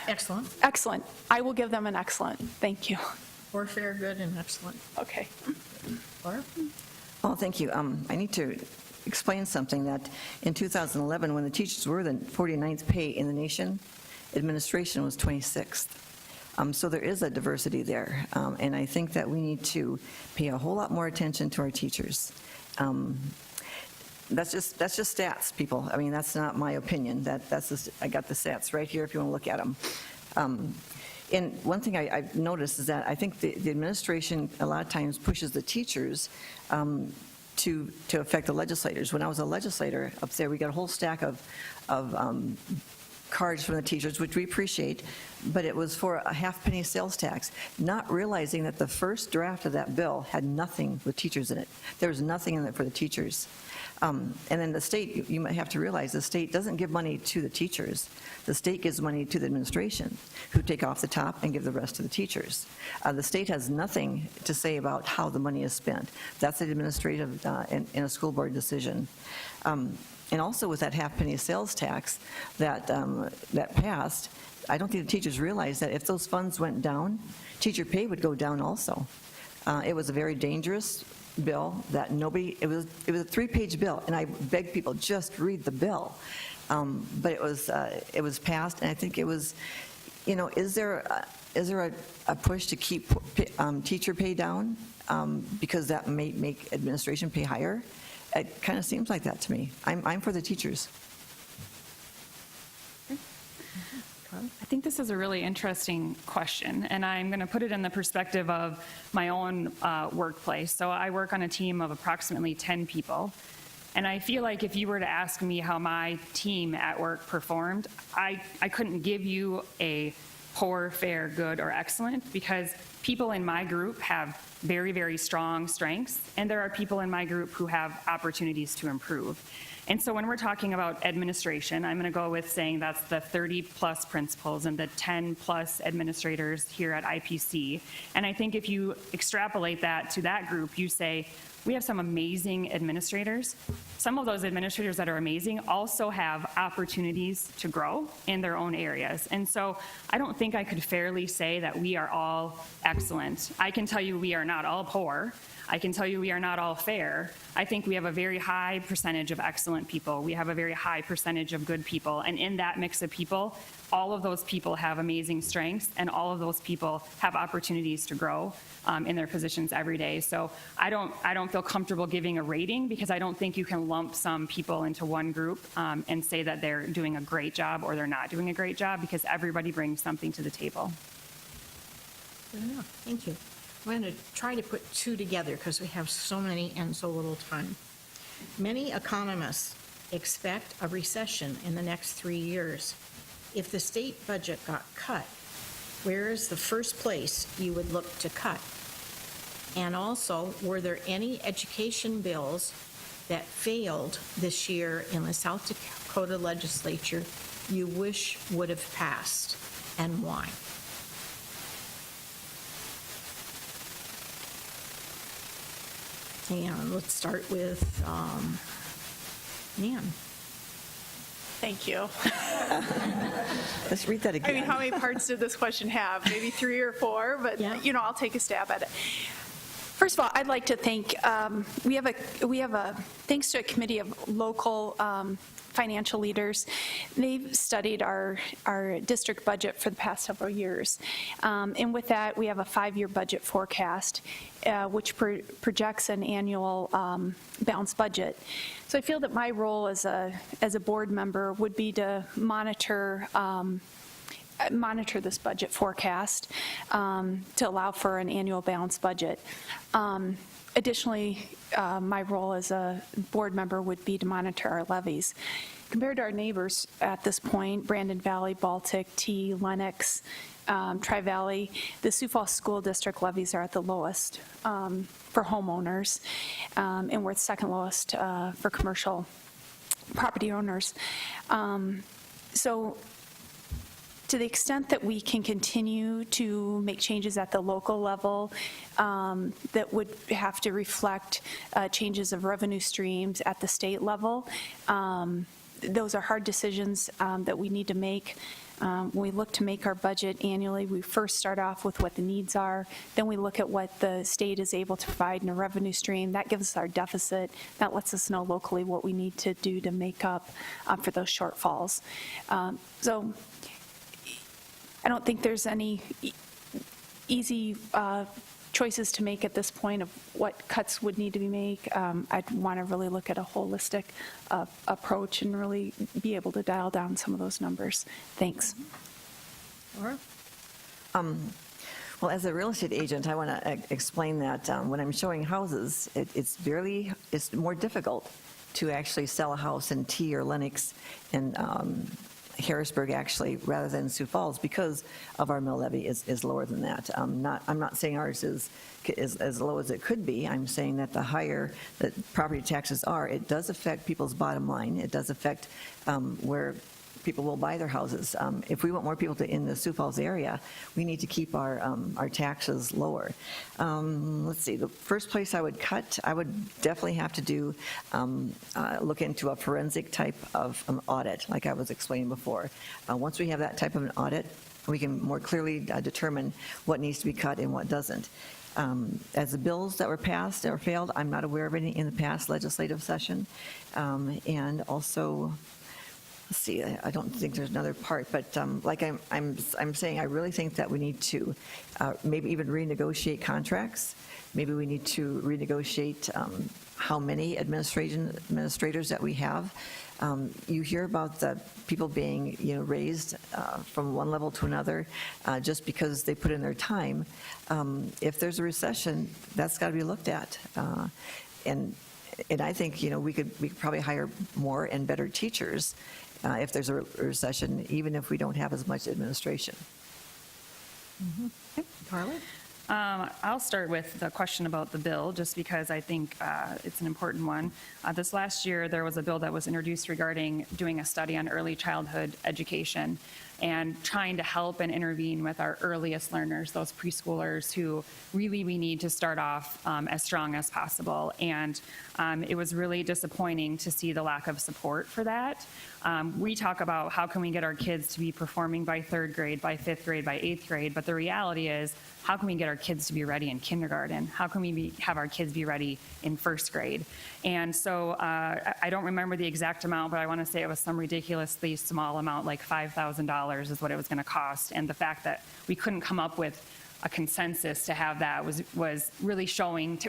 Excellent. Excellent. I will give them an excellent. Thank you. Or fair, good, and excellent. Okay. Laura? Oh, thank you. I need to explain something that in 2011, when the teachers were the 49th pay in the nation, administration was 26th. So there is a diversity there, and I think that we need to pay a whole lot more attention to our teachers. That's just stats, people. I mean, that's not my opinion. That's just, I got the stats right here if you want to look at them. And one thing I've noticed is that I think the administration a lot of times pushes the teachers to affect the legislators. When I was a legislator up there, we got a whole stack of cards from the teachers, which we appreciate, but it was for a half-penny sales tax, not realizing that the first draft of that bill had nothing with teachers in it. There was nothing in it for the teachers. And then the state, you might have to realize, the state doesn't give money to the teachers. The state gives money to the administration, who take off the top and give the rest to the teachers. The state has nothing to say about how the money is spent. That's an administrative and a school board decision. And also with that half-penny sales tax that passed, I don't think the teachers realized that if those funds went down, teacher pay would go down also. It was a very dangerous bill that nobody, it was a 3-page bill, and I beg people, just read the bill. But it was passed, and I think it was, you know, is there a push to keep teacher pay down because that may make administration pay higher? It kind of seems like that to me. I'm for the teachers. I think this is a really interesting question, and I'm going to put it in the perspective of my own workplace. So I work on a team of approximately 10 people, and I feel like if you were to ask me how my team at work performed, I couldn't give you a poor, fair, good, or excellent, because people in my group have very, very strong strengths, and there are people in my group who have opportunities to improve. And so when we're talking about administration, I'm going to go with saying that's the 30-plus principals and the 10-plus administrators here at IPC. And I think if you extrapolate that to that group, you say, we have some amazing administrators. Some of those administrators that are amazing also have opportunities to grow in their own areas. And so I don't think I could fairly say that we are all excellent. I can tell you we are not all poor. I can tell you we are not all fair. I think we have a very high percentage of excellent people. We have a very high percentage of good people. And in that mix of people, all of those people have amazing strengths, and all of those people have opportunities to grow in their positions every day. So I don't feel comfortable giving a rating, because I don't think you can lump some people into one group and say that they're doing a great job or they're not doing a great job, because everybody brings something to the table. Good enough. Thank you. I'm going to try to put two together because we have so many and so little time. Many economists expect a recession in the next 3 years. If the state budget got cut, where is the first place you would look to cut? And also, were there any education bills that failed this year in the South Dakota legislature you wish would have passed, and why? And let's start with Nan. Thank you. Let's read that again. I mean, how many parts did this question have? Maybe 3 or 4, but, Yeah. you know, I'll take a stab at it. First of all, I'd like to thank, we have a, thanks to a committee of local financial leaders. They've studied our district budget for the past several years. And with that, we have a 5-year budget forecast, which projects an annual balanced budget. So I feel that my role as a board member would be to monitor this budget forecast to allow for an annual balanced budget. Additionally, my role as a board member would be to monitor our levies. Compared to our neighbors at this point, Brandon Valley, Baltic, T, Lennox, Tri-Valley, the Sioux Falls School District levies are at the lowest for homeowners, and we're the second lowest for commercial property owners. So to the extent that we can continue to make changes at the local level that would have to reflect changes of revenue streams at the state level, those are hard decisions that we need to make. When we look to make our budget annually, we first start off with what the needs are, then we look at what the state is able to provide in a revenue stream. That gives us our deficit. That lets us know locally what we need to do to make up for those shortfalls. So I don't think there's any easy choices to make at this point of what cuts would need to be made. I'd want to really look at a holistic approach and really be able to dial down some of those numbers. Thanks. Laura? Well, as a real estate agent, I want to explain that when I'm showing houses, it's more difficult to actually sell a house in T or Lennox and Harrisburg, actually, rather than Sioux Falls, because of our mill levy is lower than that. I'm not saying ours is as low as it could be. I'm saying that the higher that property taxes are, it does affect people's bottom line. It does affect where people will buy their houses. If we want more people in the Sioux Falls area, we need to keep our taxes lower. Let's see, the first place I would cut, I would definitely have to do, look into a forensic type of audit, like I was explaining before. Once we have that type of an audit, we can more clearly determine what needs to be cut and what doesn't. As the bills that were passed or failed, I'm not aware of any in the past legislative session. And also, let's see, I don't think there's another part, but like I'm saying, I really think that we need to maybe even renegotiate contracts. Maybe we need to renegotiate how many administrators that we have. You hear about the people being, raised from one level to another just because they put in their time. If there's a recession, that's got to be looked at. And I think, we could probably hire more and better teachers if there's a recession, even if we don't have as much administration. Okay. Carly? I'll start with the question about the bill, just because I think it's an important one. This last year, there was a bill that was introduced regarding doing a study on early childhood education and trying to help and intervene with our earliest learners, those preschoolers who really we need to start off as strong as possible. And it was really disappointing to see the lack of support for that. We talk about how can we get our kids to be performing by 3rd grade, by 5th grade, by 8th grade, but the reality is, how can we get our kids to be ready in kindergarten? How can we have our kids be ready in 1st grade? And so I don't remember the exact amount, but I want to say it was some ridiculously small amount, like $5,000 is what it was going to cost. And the fact that we couldn't come up with a consensus to have that was really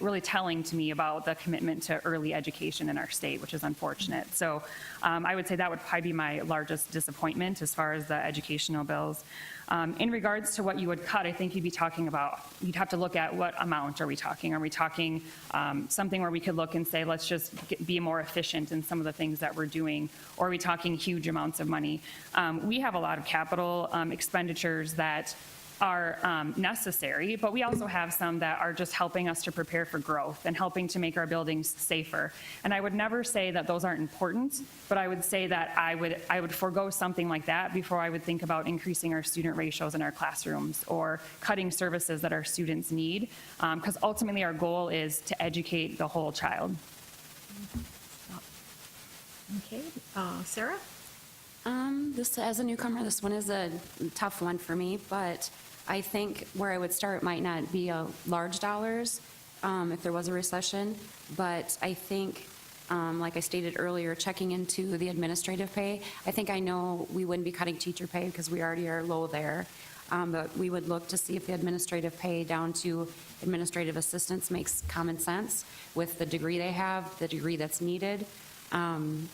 really telling to me about the commitment to early education in our state, which is unfortunate. So I would say that would probably be my largest disappointment as far as the educational bills. In regards to what you would cut, I think you'd have to look at what amount are we talking? Are we talking something where we could look and say, let's just be more efficient in some of the things that we're doing? Or are we talking huge amounts of money? We have a lot of capital expenditures that are necessary, but we also have some that are just helping us to prepare for growth and helping to make our buildings safer. And I would never say that those aren't important, but I would say that I would forego something like that before I would think about increasing our student ratios in our classrooms or cutting services that our students need, because ultimately our goal is to educate the whole child. Okay. Sarah? As a newcomer, this one is a tough one for me, but I think where I would start might not be large dollars, if there was a recession, but I think, like I stated earlier, checking into the administrative pay, I know we wouldn't be cutting teacher pay because we already are low there, but we would look to see if the administrative pay down to administrative assistants makes common sense with the degree they have, the degree that's needed. And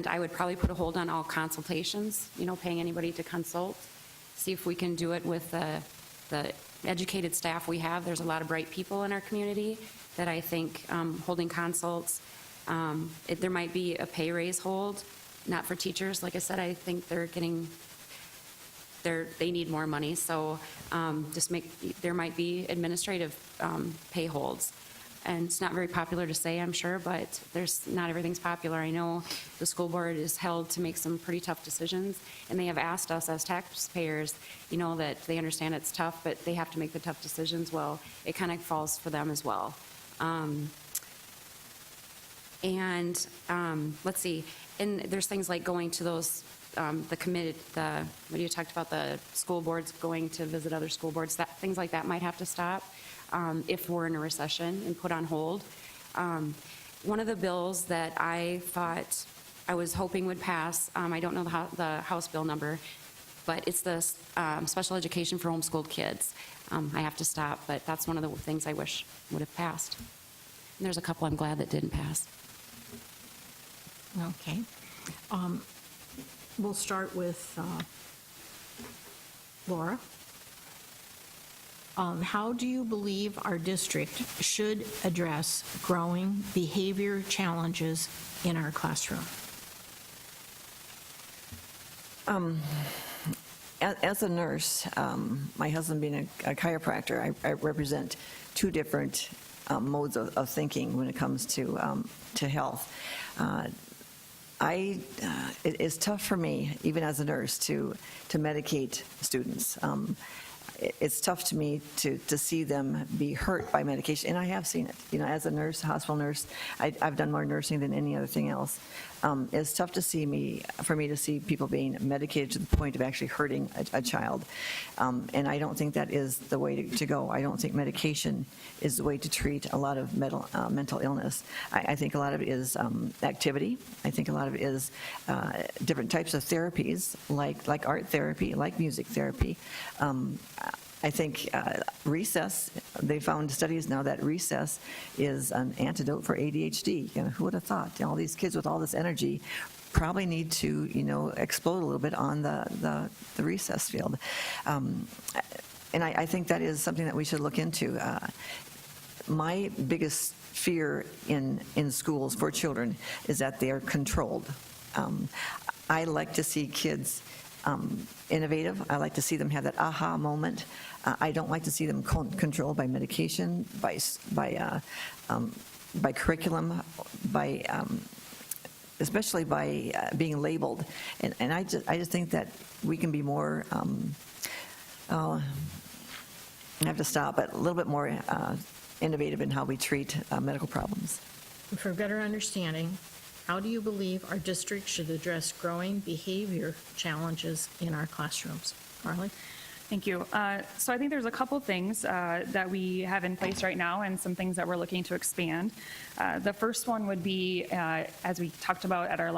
I would probably put a hold on all consultations, paying anybody to consult, see if we can do it with the educated staff we have. There's a lot of bright people in our community that I think holding consults, there might be a pay raise hold, not for teachers. Like I said, I think they need more money, so there might be administrative pay holds. And it's not very popular to say, I'm sure, but not everything's popular. I know the school board is held to make some pretty tough decisions, and they have asked us as taxpayers, that they understand it's tough, but they have to make the tough decisions. Well, it kind of falls for them as well. Let's see, and there's things like going to those, what you talked about, the school boards going to visit other school boards, things like that might have to stop. If we're in a recession and put on hold. One of the bills that I was hoping would pass, I don't know the House bill number, but it's the special education for homeschooled kids. I have to stop, but that's one of the things I wish would have passed. And there's a couple I'm glad that didn't pass. Okay. We'll start with Laura. How do you believe our district should address growing behavior challenges in our classroom? As a nurse, my husband being a chiropractor, I represent two different modes of thinking when it comes to health. It's tough for me, even as a nurse, to medicate students. It's tough to me to see them be hurt by medication, and I have seen it. As a nurse, hospital nurse, I've done more nursing than any other thing else. It's tough to for me to see people being medicated to the point of actually hurting a child, and I don't think that is the way to go. I don't think medication is the way to treat a lot of mental illness. I think a lot of it is activity. I think a lot of it is different types of therapies, like art therapy, like music therapy. I think recess, they found studies now that recess is an antidote for ADHD. Who would have thought? All these kids with all this energy probably need to, explode a little bit on the recess field. And I think that is something that we should look into. My biggest fear in schools for children is that they are controlled. I like to see kids innovative. I like to see them have that aha moment. I don't like to see them controlled by medication, by curriculum, especially by being labeled. And I just think that we can be more. I have to stop, but a little bit more innovative in how we treat medical problems. For better understanding, how do you believe our district should address growing behavior challenges in our classrooms? Carly? Thank you. So I think there's a couple things that we have in place right now and some things that we're looking to expand. The first one would be, as we talked about at our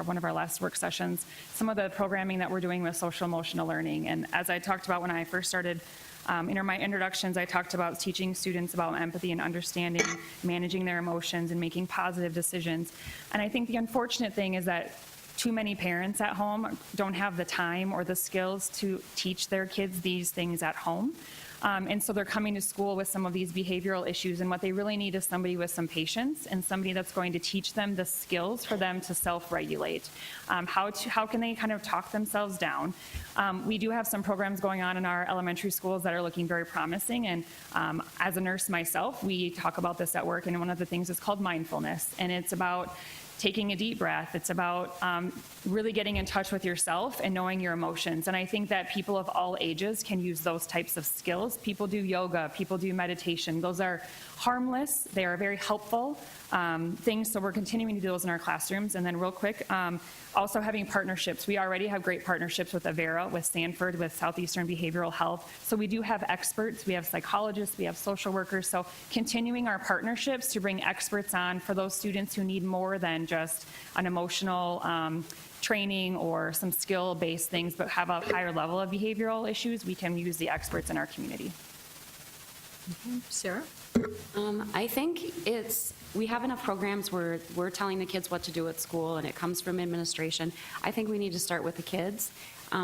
one of our last work sessions, some of the programming that we're doing with social emotional learning. And as I talked about when I first started, in my introductions, I talked about teaching students about empathy and understanding, managing their emotions, and making positive decisions. And I think the unfortunate thing is that too many parents at home don't have the time or the skills to teach their kids these things at home. And so they're coming to school with some of these behavioral issues, and what they really need is somebody with some patience and somebody that's going to teach them the skills for them to self-regulate. How can they kind of talk themselves down? We do have some programs going on in our elementary schools that are looking very promising, and as a nurse myself, we talk about this at work, and one of the things is called mindfulness, and it's about taking a deep breath. It's about really getting in touch with yourself and knowing your emotions. And I think that people of all ages can use those types of skills. People do yoga, people do meditation. Those are harmless. They are very helpful things. So we're continuing to do those in our classrooms. And then real quick, also having partnerships. We already have great partnerships with Avera, with Sanford, with Southeastern Behavioral Health. So we do have experts. We have psychologists. We have social workers. So continuing our partnerships to bring experts on for those students who need more than just an emotional training or some skill-based things, but have a higher level of behavioral issues, we can use the experts in our community. Sarah? I think we have enough programs where we're telling the kids what to do at school, and it comes from administration. I think we need to start with the kids.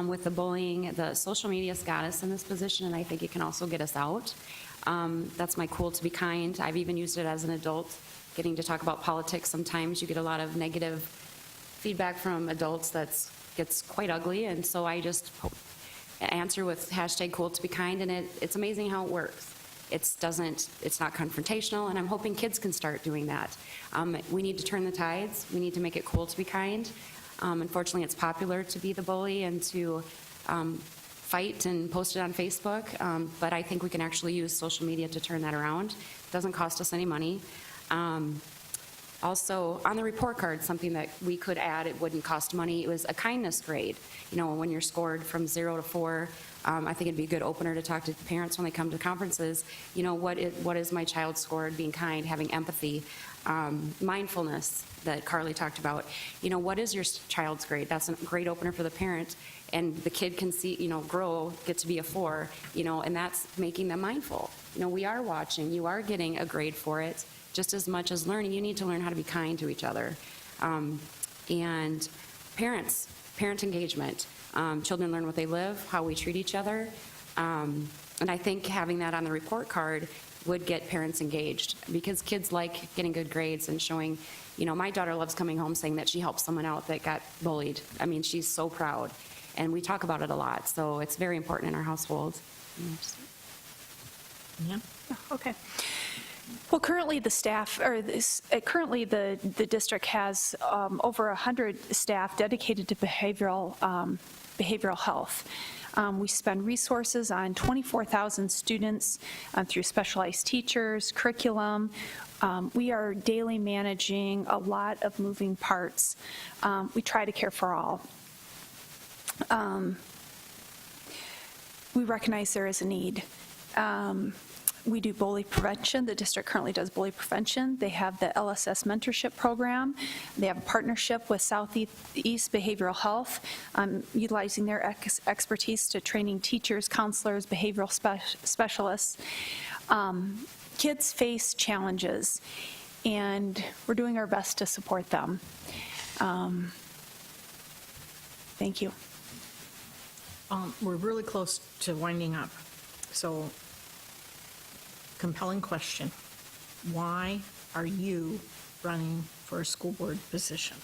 With the bullying, the social media's got us in this position, and I think it can also get us out. That's my cool to be kind. I've even used it as an adult, getting to talk about politics. Sometimes you get a lot of negative feedback from adults that gets quite ugly, and so I just answer with hashtag cool to be kind, and it's amazing how it works. It's not confrontational, and I'm hoping kids can start doing that. We need to turn the tides. We need to make it cool to be kind. Unfortunately, it's popular to be the bully and to fight and post it on Facebook, but I think we can actually use social media to turn that around. It doesn't cost us any money. Also, on the report card, something that we could add, it wouldn't cost money, it was a kindness grade. You know, when you're scored from 0 to 4, I think it'd be a good opener to talk to parents when they come to conferences. You know, what is my child scored? Being kind, having empathy, mindfulness that Carly talked about. You know, what is your child's grade? That's a great opener for the parent, and the kid can see, you know, grow, get to be a 4, you know, and that's making them mindful. You know, we are watching, you are getting a grade for it. Just as much as learning, you need to learn how to be kind to each other. And parent engagement. Children learn what they live, how we treat each other. And I think having that on the report card would get parents engaged, because kids like getting good grades and showing, you know, my daughter loves coming home saying that she helped someone out that got bullied. I mean, she's so proud. And we talk about it a lot, so it's very important in our household. Yeah. Okay. Well, currently the district has over 100 staff dedicated to behavioral health. We spend resources on 24,000 students through specialized teachers, curriculum. We are daily managing a lot of moving parts. We try to care for all. We recognize there is a need. We do bully prevention. The district currently does bully prevention. They have the LSS mentorship program. They have a partnership with Southeast Behavioral Health, utilizing their expertise to training teachers, counselors, behavioral specialists. Kids face challenges, and we're doing our best to support them. Thank you. We're really close to winding up, so compelling question. Why are you running for a school board position?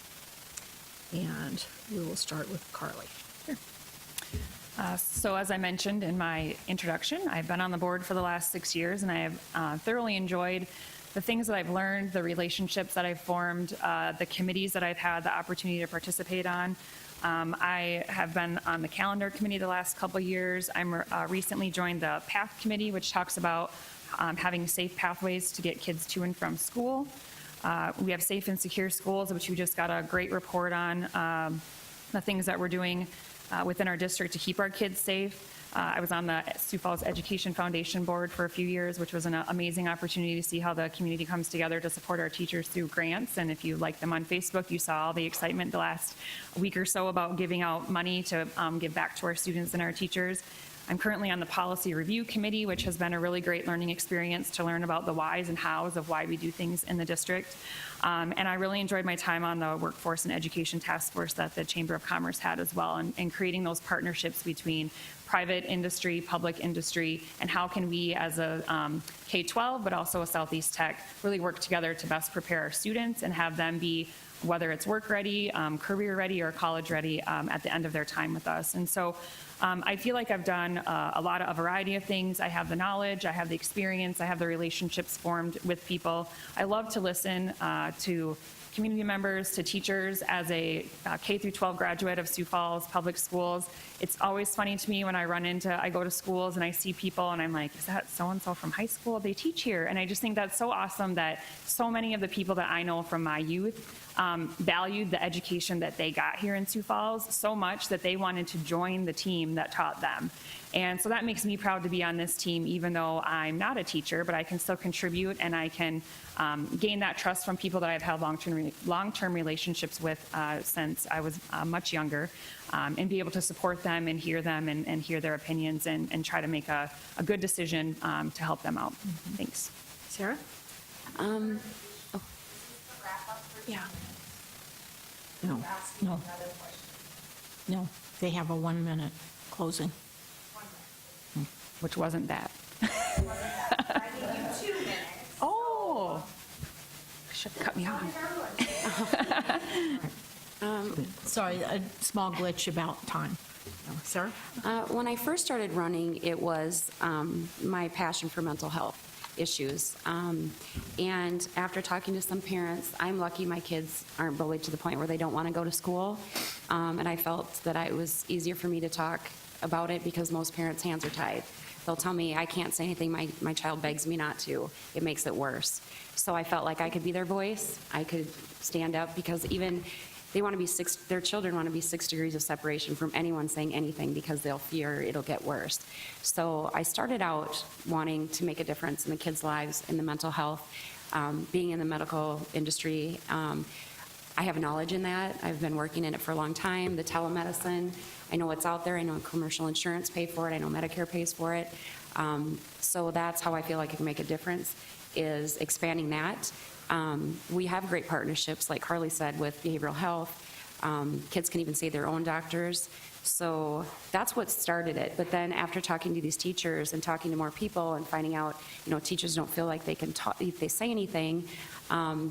And we will start with Carly. So as I mentioned in my introduction, I've been on the board for the last 6 years, and I have thoroughly enjoyed the things that I've learned, the relationships that I've formed, the committees that I've had the opportunity to participate on. I have been on the calendar committee the last couple of years. I'm recently joined the PATH committee, which talks about having safe pathways to get kids to and from school. We have safe and secure schools, which we just got a great report on, the things that we're doing within our district to keep our kids safe. I was on the Sioux Falls Education Foundation board for a few years, which was an amazing opportunity to see how the community comes together to support our teachers through grants. And if you like them on Facebook, you saw all the excitement the last week or so about giving out money to give back to our students and our teachers. I'm currently on the Policy Review Committee, which has been a really great learning experience to learn about the whys and hows of why we do things in the district. And I really enjoyed my time on the Workforce and Education Task Force that the Chamber of Commerce had as well, and creating those partnerships between private industry, public industry, and how can we as a K-12, but also a Southeast Tech, really work together to best prepare our students and have them be, whether it's work ready, career ready, or college ready at the end of their time with us. And so I feel like I've done a variety of things. I have the knowledge, I have the experience, I have the relationships formed with people. I love to listen to community members, to teachers. As a K through 12 graduate of Sioux Falls Public Schools, it's always funny to me when I go to schools and I see people and I'm like, is that so-and-so from high school? They teach here. And I just think that's so awesome that so many of the people that I know from my youth valued the education that they got here in Sioux Falls so much that they wanted to join the team that taught them. And so that makes me proud to be on this team, even though I'm not a teacher, but I can still contribute and I can gain that trust from people that I've had long-term relationships with since I was much younger, and be able to support them and hear them and hear their opinions and try to make a good decision to help them out. Thanks. Sarah? Yeah. No. No. No, they have a 1-minute closing. Which wasn't that. I give you 2 minutes. Oh, should have cut me off. Sorry, a small glitch about time. Sarah? When I first started running, it was my passion for mental health issues. And after talking to some parents, I'm lucky my kids aren't bullied to the point where they don't want to go to school. And I felt that it was easier for me to talk about it because most parents' hands are tied. They'll tell me I can't say anything, my child begs me not to. It makes it worse. So I felt like I could be their voice. I could stand up because even their children want to be 6 degrees of separation from anyone saying anything because they'll fear it'll get worse. So I started out wanting to make a difference in the kids' lives, in the mental health, being in the medical industry. I have knowledge in that. I've been working in it for a long time. The telemedicine, I know what's out there. I know commercial insurance pays for it. I know Medicare pays for it. So that's how I feel like I can make a difference, is expanding that. We have great partnerships, like Carly said, with behavioral health. Kids can even see their own doctors. So that's what started it. But then after talking to these teachers and talking to more people and finding out, teachers don't feel like they can talk, if they say anything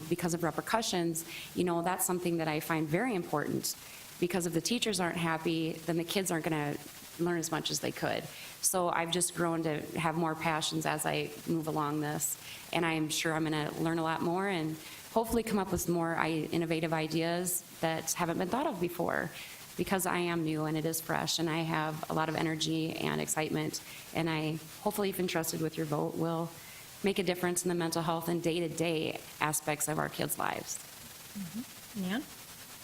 because of repercussions, that's something that I find very important, because if the teachers aren't happy, then the kids aren't going to learn as much as they could. So I've just grown to have more passions as I move along this, and I'm sure I'm going to learn a lot more and hopefully come up with more innovative ideas that haven't been thought of before, because I am new and it is fresh, and I have a lot of energy and excitement, and I hopefully, if entrusted with your vote, will make a difference in the mental health and day-to-day aspects of our kids' lives. Nan?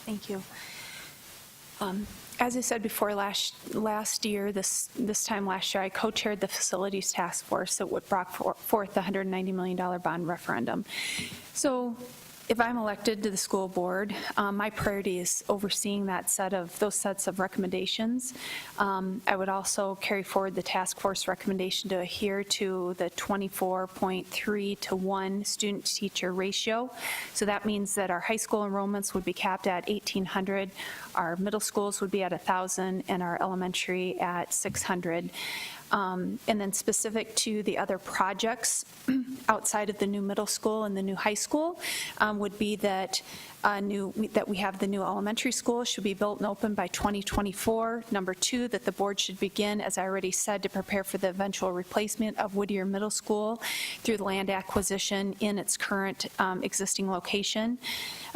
Thank you. As I said before, last year, this time last year, I co-chaired the facilities task force that brought forth the $190 million bond referendum. So if I'm elected to the school board, my priority is overseeing those sets of recommendations. I would also carry forward the task force recommendation to adhere to the 24.3 to 1 student-teacher ratio. So that means that our high school enrollments would be capped at 1,800, our middle schools would be at 1,000, and our elementary at 600. And then specific to the other projects outside of the new middle school and the new high school would be that we have the new elementary school should be built and open by 2024. Number 2, that the board should begin, as I already said, to prepare for the eventual replacement of Whittier Middle School through the land acquisition in its current existing location.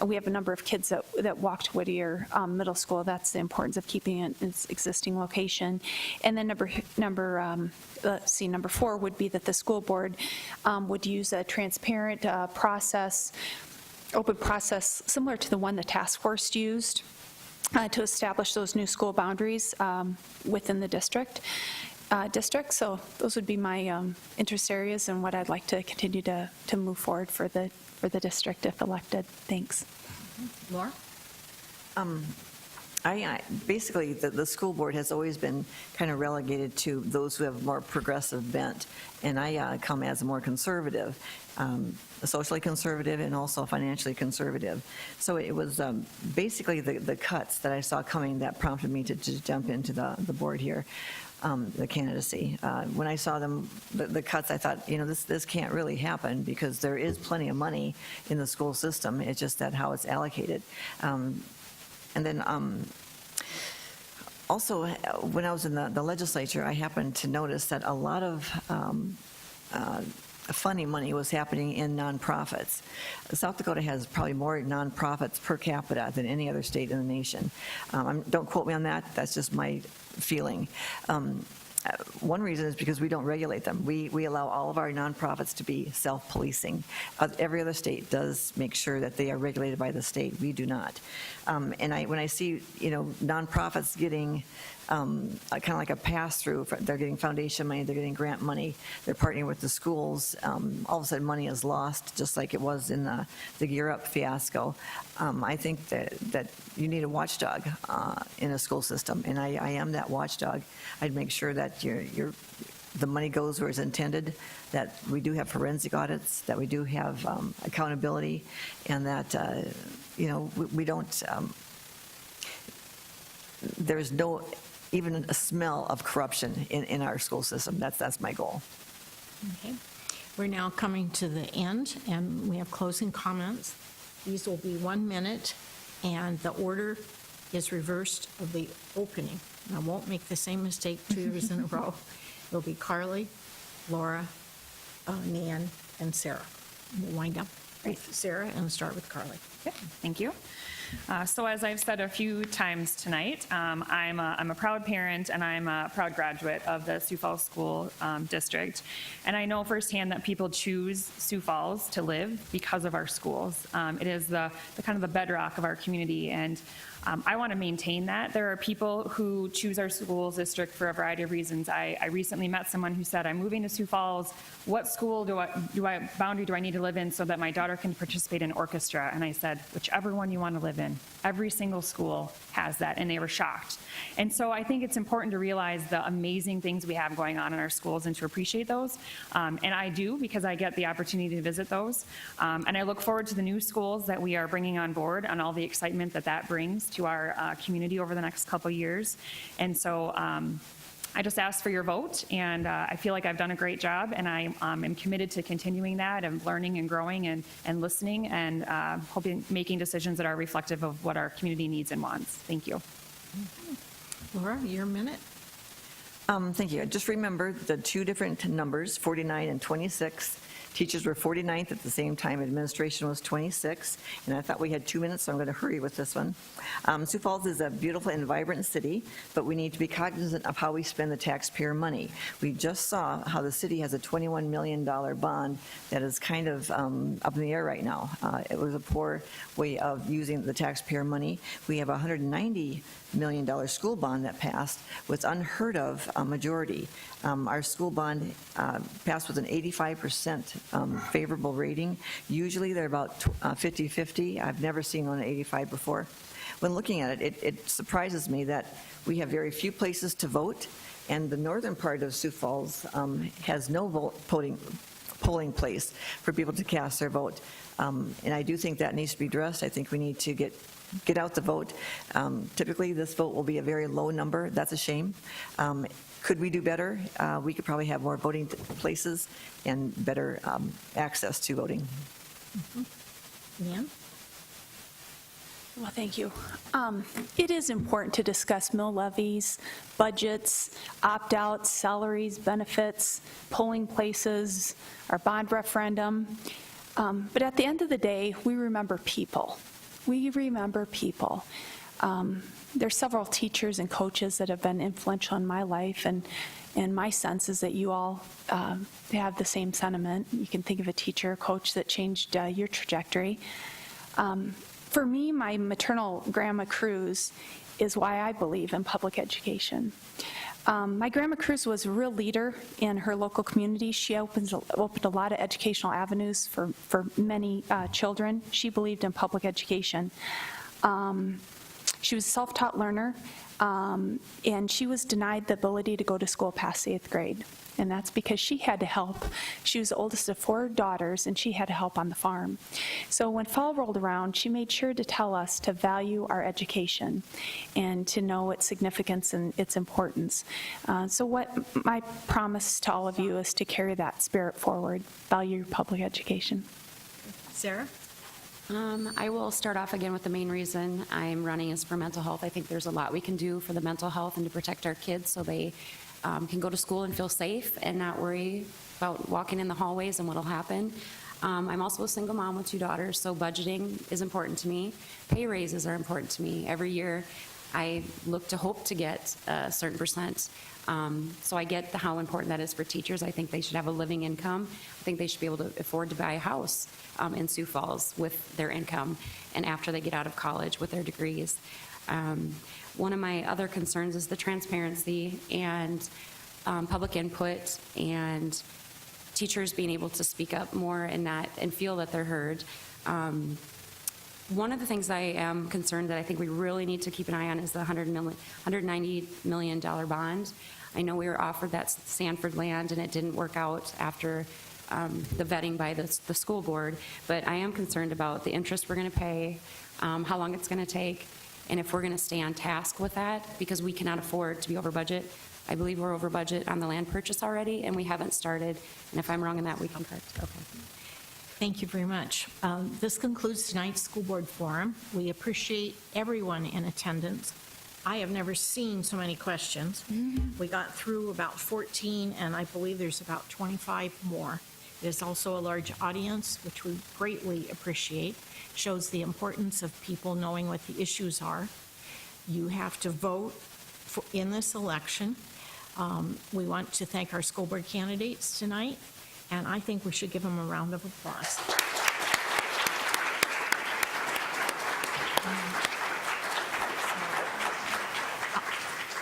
We have a number of kids that walk to Whittier Middle School. That's the importance of keeping it in its existing location. And then number 4 would be that the school board would use a transparent open process similar to the one the task force used to establish those new school boundaries within the district. So those would be my interest areas and what I'd like to continue to move forward for the district if elected. Thanks. Laura? Basically, the school board has always been kind of relegated to those who have more progressive bent, and I come as a more conservative, socially conservative and also financially conservative. So it was basically the cuts that I saw coming that prompted me to jump into the board here. the candidacy. When I saw them, the cuts, I thought, this can't really happen because there is plenty of money in the school system. It's just that how it's allocated. And then also, when I was in the legislature, I happened to notice that a lot of funding money was happening in nonprofits. South Dakota has probably more nonprofits per capita than any other state in the nation. Don't quote me on that. That's just my feeling. One reason is because we don't regulate them. We allow all of our nonprofits to be self-policing. Every other state does make sure that they are regulated by the state. We do not. And when I see, nonprofits getting kind of like a pass-through, they're getting foundation money, they're getting grant money, they're partnering with the schools, all of a sudden money is lost, just like it was in the Gear Up fiasco. I think that you need a watchdog in a school system, and I am that watchdog. I'd make sure that the money goes where it's intended, that we do have forensic audits, that we do have accountability, and that, we don't, there's no, even a smell of corruption in our school system. That's my goal. Okay. We're now coming to the end, and we have closing comments. These will be 1 minute, and the order is reversed of the opening. And I won't make the same mistake 2 years in a row. It'll be Carly, Laura, Nan, and Sarah. We'll wind up with Sarah and start with Carly. Yep, thank you. So as I've said a few times tonight, I'm a proud parent and I'm a proud graduate of the Sioux Falls School District. And I know firsthand that people choose Sioux Falls to live because of our schools. It is the kind of the bedrock of our community, and I want to maintain that. There are people who choose our schools district for a variety of reasons. I recently met someone who said, I'm moving to Sioux Falls. What school boundary do I need to live in so that my daughter can participate in orchestra? And I said, whichever one you want to live in. Every single school has that, and they were shocked. And so I think it's important to realize the amazing things we have going on in our schools and to appreciate those. And I do, because I get the opportunity to visit those. And I look forward to the new schools that we are bringing on board and all the excitement that brings to our community over the next couple years. And so I just asked for your vote, and I feel like I've done a great job, and I am committed to continuing that and learning and growing and listening and hoping making decisions that are reflective of what our community needs and wants. Thank you. Laura, your minute. Thank you. Just remember the 2 different numbers, 49 and 26. Teachers were 49th at the same time. Administration was 26. And I thought we had 2 minutes, so I'm going to hurry with this one. Sioux Falls is a beautiful and vibrant city, but we need to be cognizant of how we spend the taxpayer money. We just saw how the city has a $21 million bond that is kind of up in the air right now. It was a poor way of using the taxpayer money. We have a $190 million school bond that passed with unheard of majority. Our school bond passed with an 85% favorable rating. Usually they're about 50-50. I've never seen one at 85 before. When looking at it, it surprises me that we have very few places to vote, and the northern part of Sioux Falls has no polling place for people to cast their vote. And I do think that needs to be addressed. I think we need to get out the vote. Typically, this vote will be a very low number. That's a shame. Could we do better? We could probably have more voting places and better access to voting. Nan? Well, thank you. It is important to discuss mill levies, budgets, opt-outs, salaries, benefits, polling places, our bond referendum. But at the end of the day, we remember people. We remember people. There's several teachers and coaches that have been influential in my life, and my sense is that you all have the same sentiment. You can think of a teacher or coach that changed your trajectory. For me, my maternal grandma Cruz is why I believe in public education. My grandma Cruz was a real leader in her local community. She opened a lot of educational avenues for many children. She believed in public education. She was a self-taught learner, and she was denied the ability to go to school past 8th grade. And that's because she had to help. She was the oldest of 4 daughters, and she had to help on the farm. So when fall rolled around, she made sure to tell us to value our education and to know its significance and its importance. So what my promise to all of you is to carry that spirit forward, value your public education. Sarah? I will start off again with the main reason I'm running is for mental health. I think there's a lot we can do for the mental health and to protect our kids so they can go to school and feel safe and not worry about walking in the hallways and what'll happen. I'm also a single mom with 2 daughters, so budgeting is important to me. Pay raises are important to me. Every year, I look to hope to get a certain percent. So I get how important that is for teachers. I think they should have a living income. I think they should be able to afford to buy a house in Sioux Falls with their income and after they get out of college with their degrees. One of my other concerns is the transparency and public input and teachers being able to speak up more and feel that they're heard. One of the things I am concerned that I think we really need to keep an eye on is the $190 million bond. I know we were offered that Sanford land and it didn't work out after the vetting by the school board, but I am concerned about the interest we're going to pay, how long it's going to take, and if we're going to stay on task with that, because we cannot afford to be over budget. I believe we're over budget on the land purchase already, and we haven't started, and if I'm wrong in that, we can correct. Okay. Thank you very much. This concludes tonight's school board forum. We appreciate everyone in attendance. I have never seen so many questions. We got through about 14, and I believe there's about 25 more. It is also a large audience, which we greatly appreciate. Shows the importance of people knowing what the issues are. You have to vote in this election. We want to thank our school board candidates tonight, and I think we should give them a round of applause.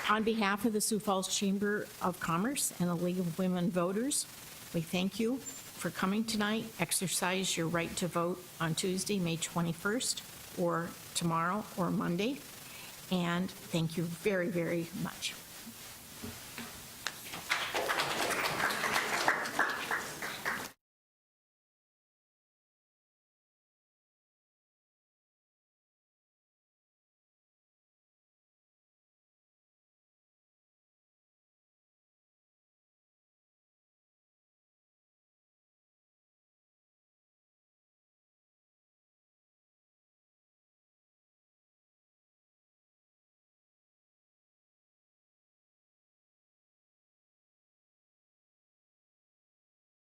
On behalf of the Sioux Falls Chamber of Commerce and the League of Women Voters, we thank you for coming tonight. Exercise your right to vote on Tuesday, May 21st, or tomorrow or Monday. And thank you very, very much.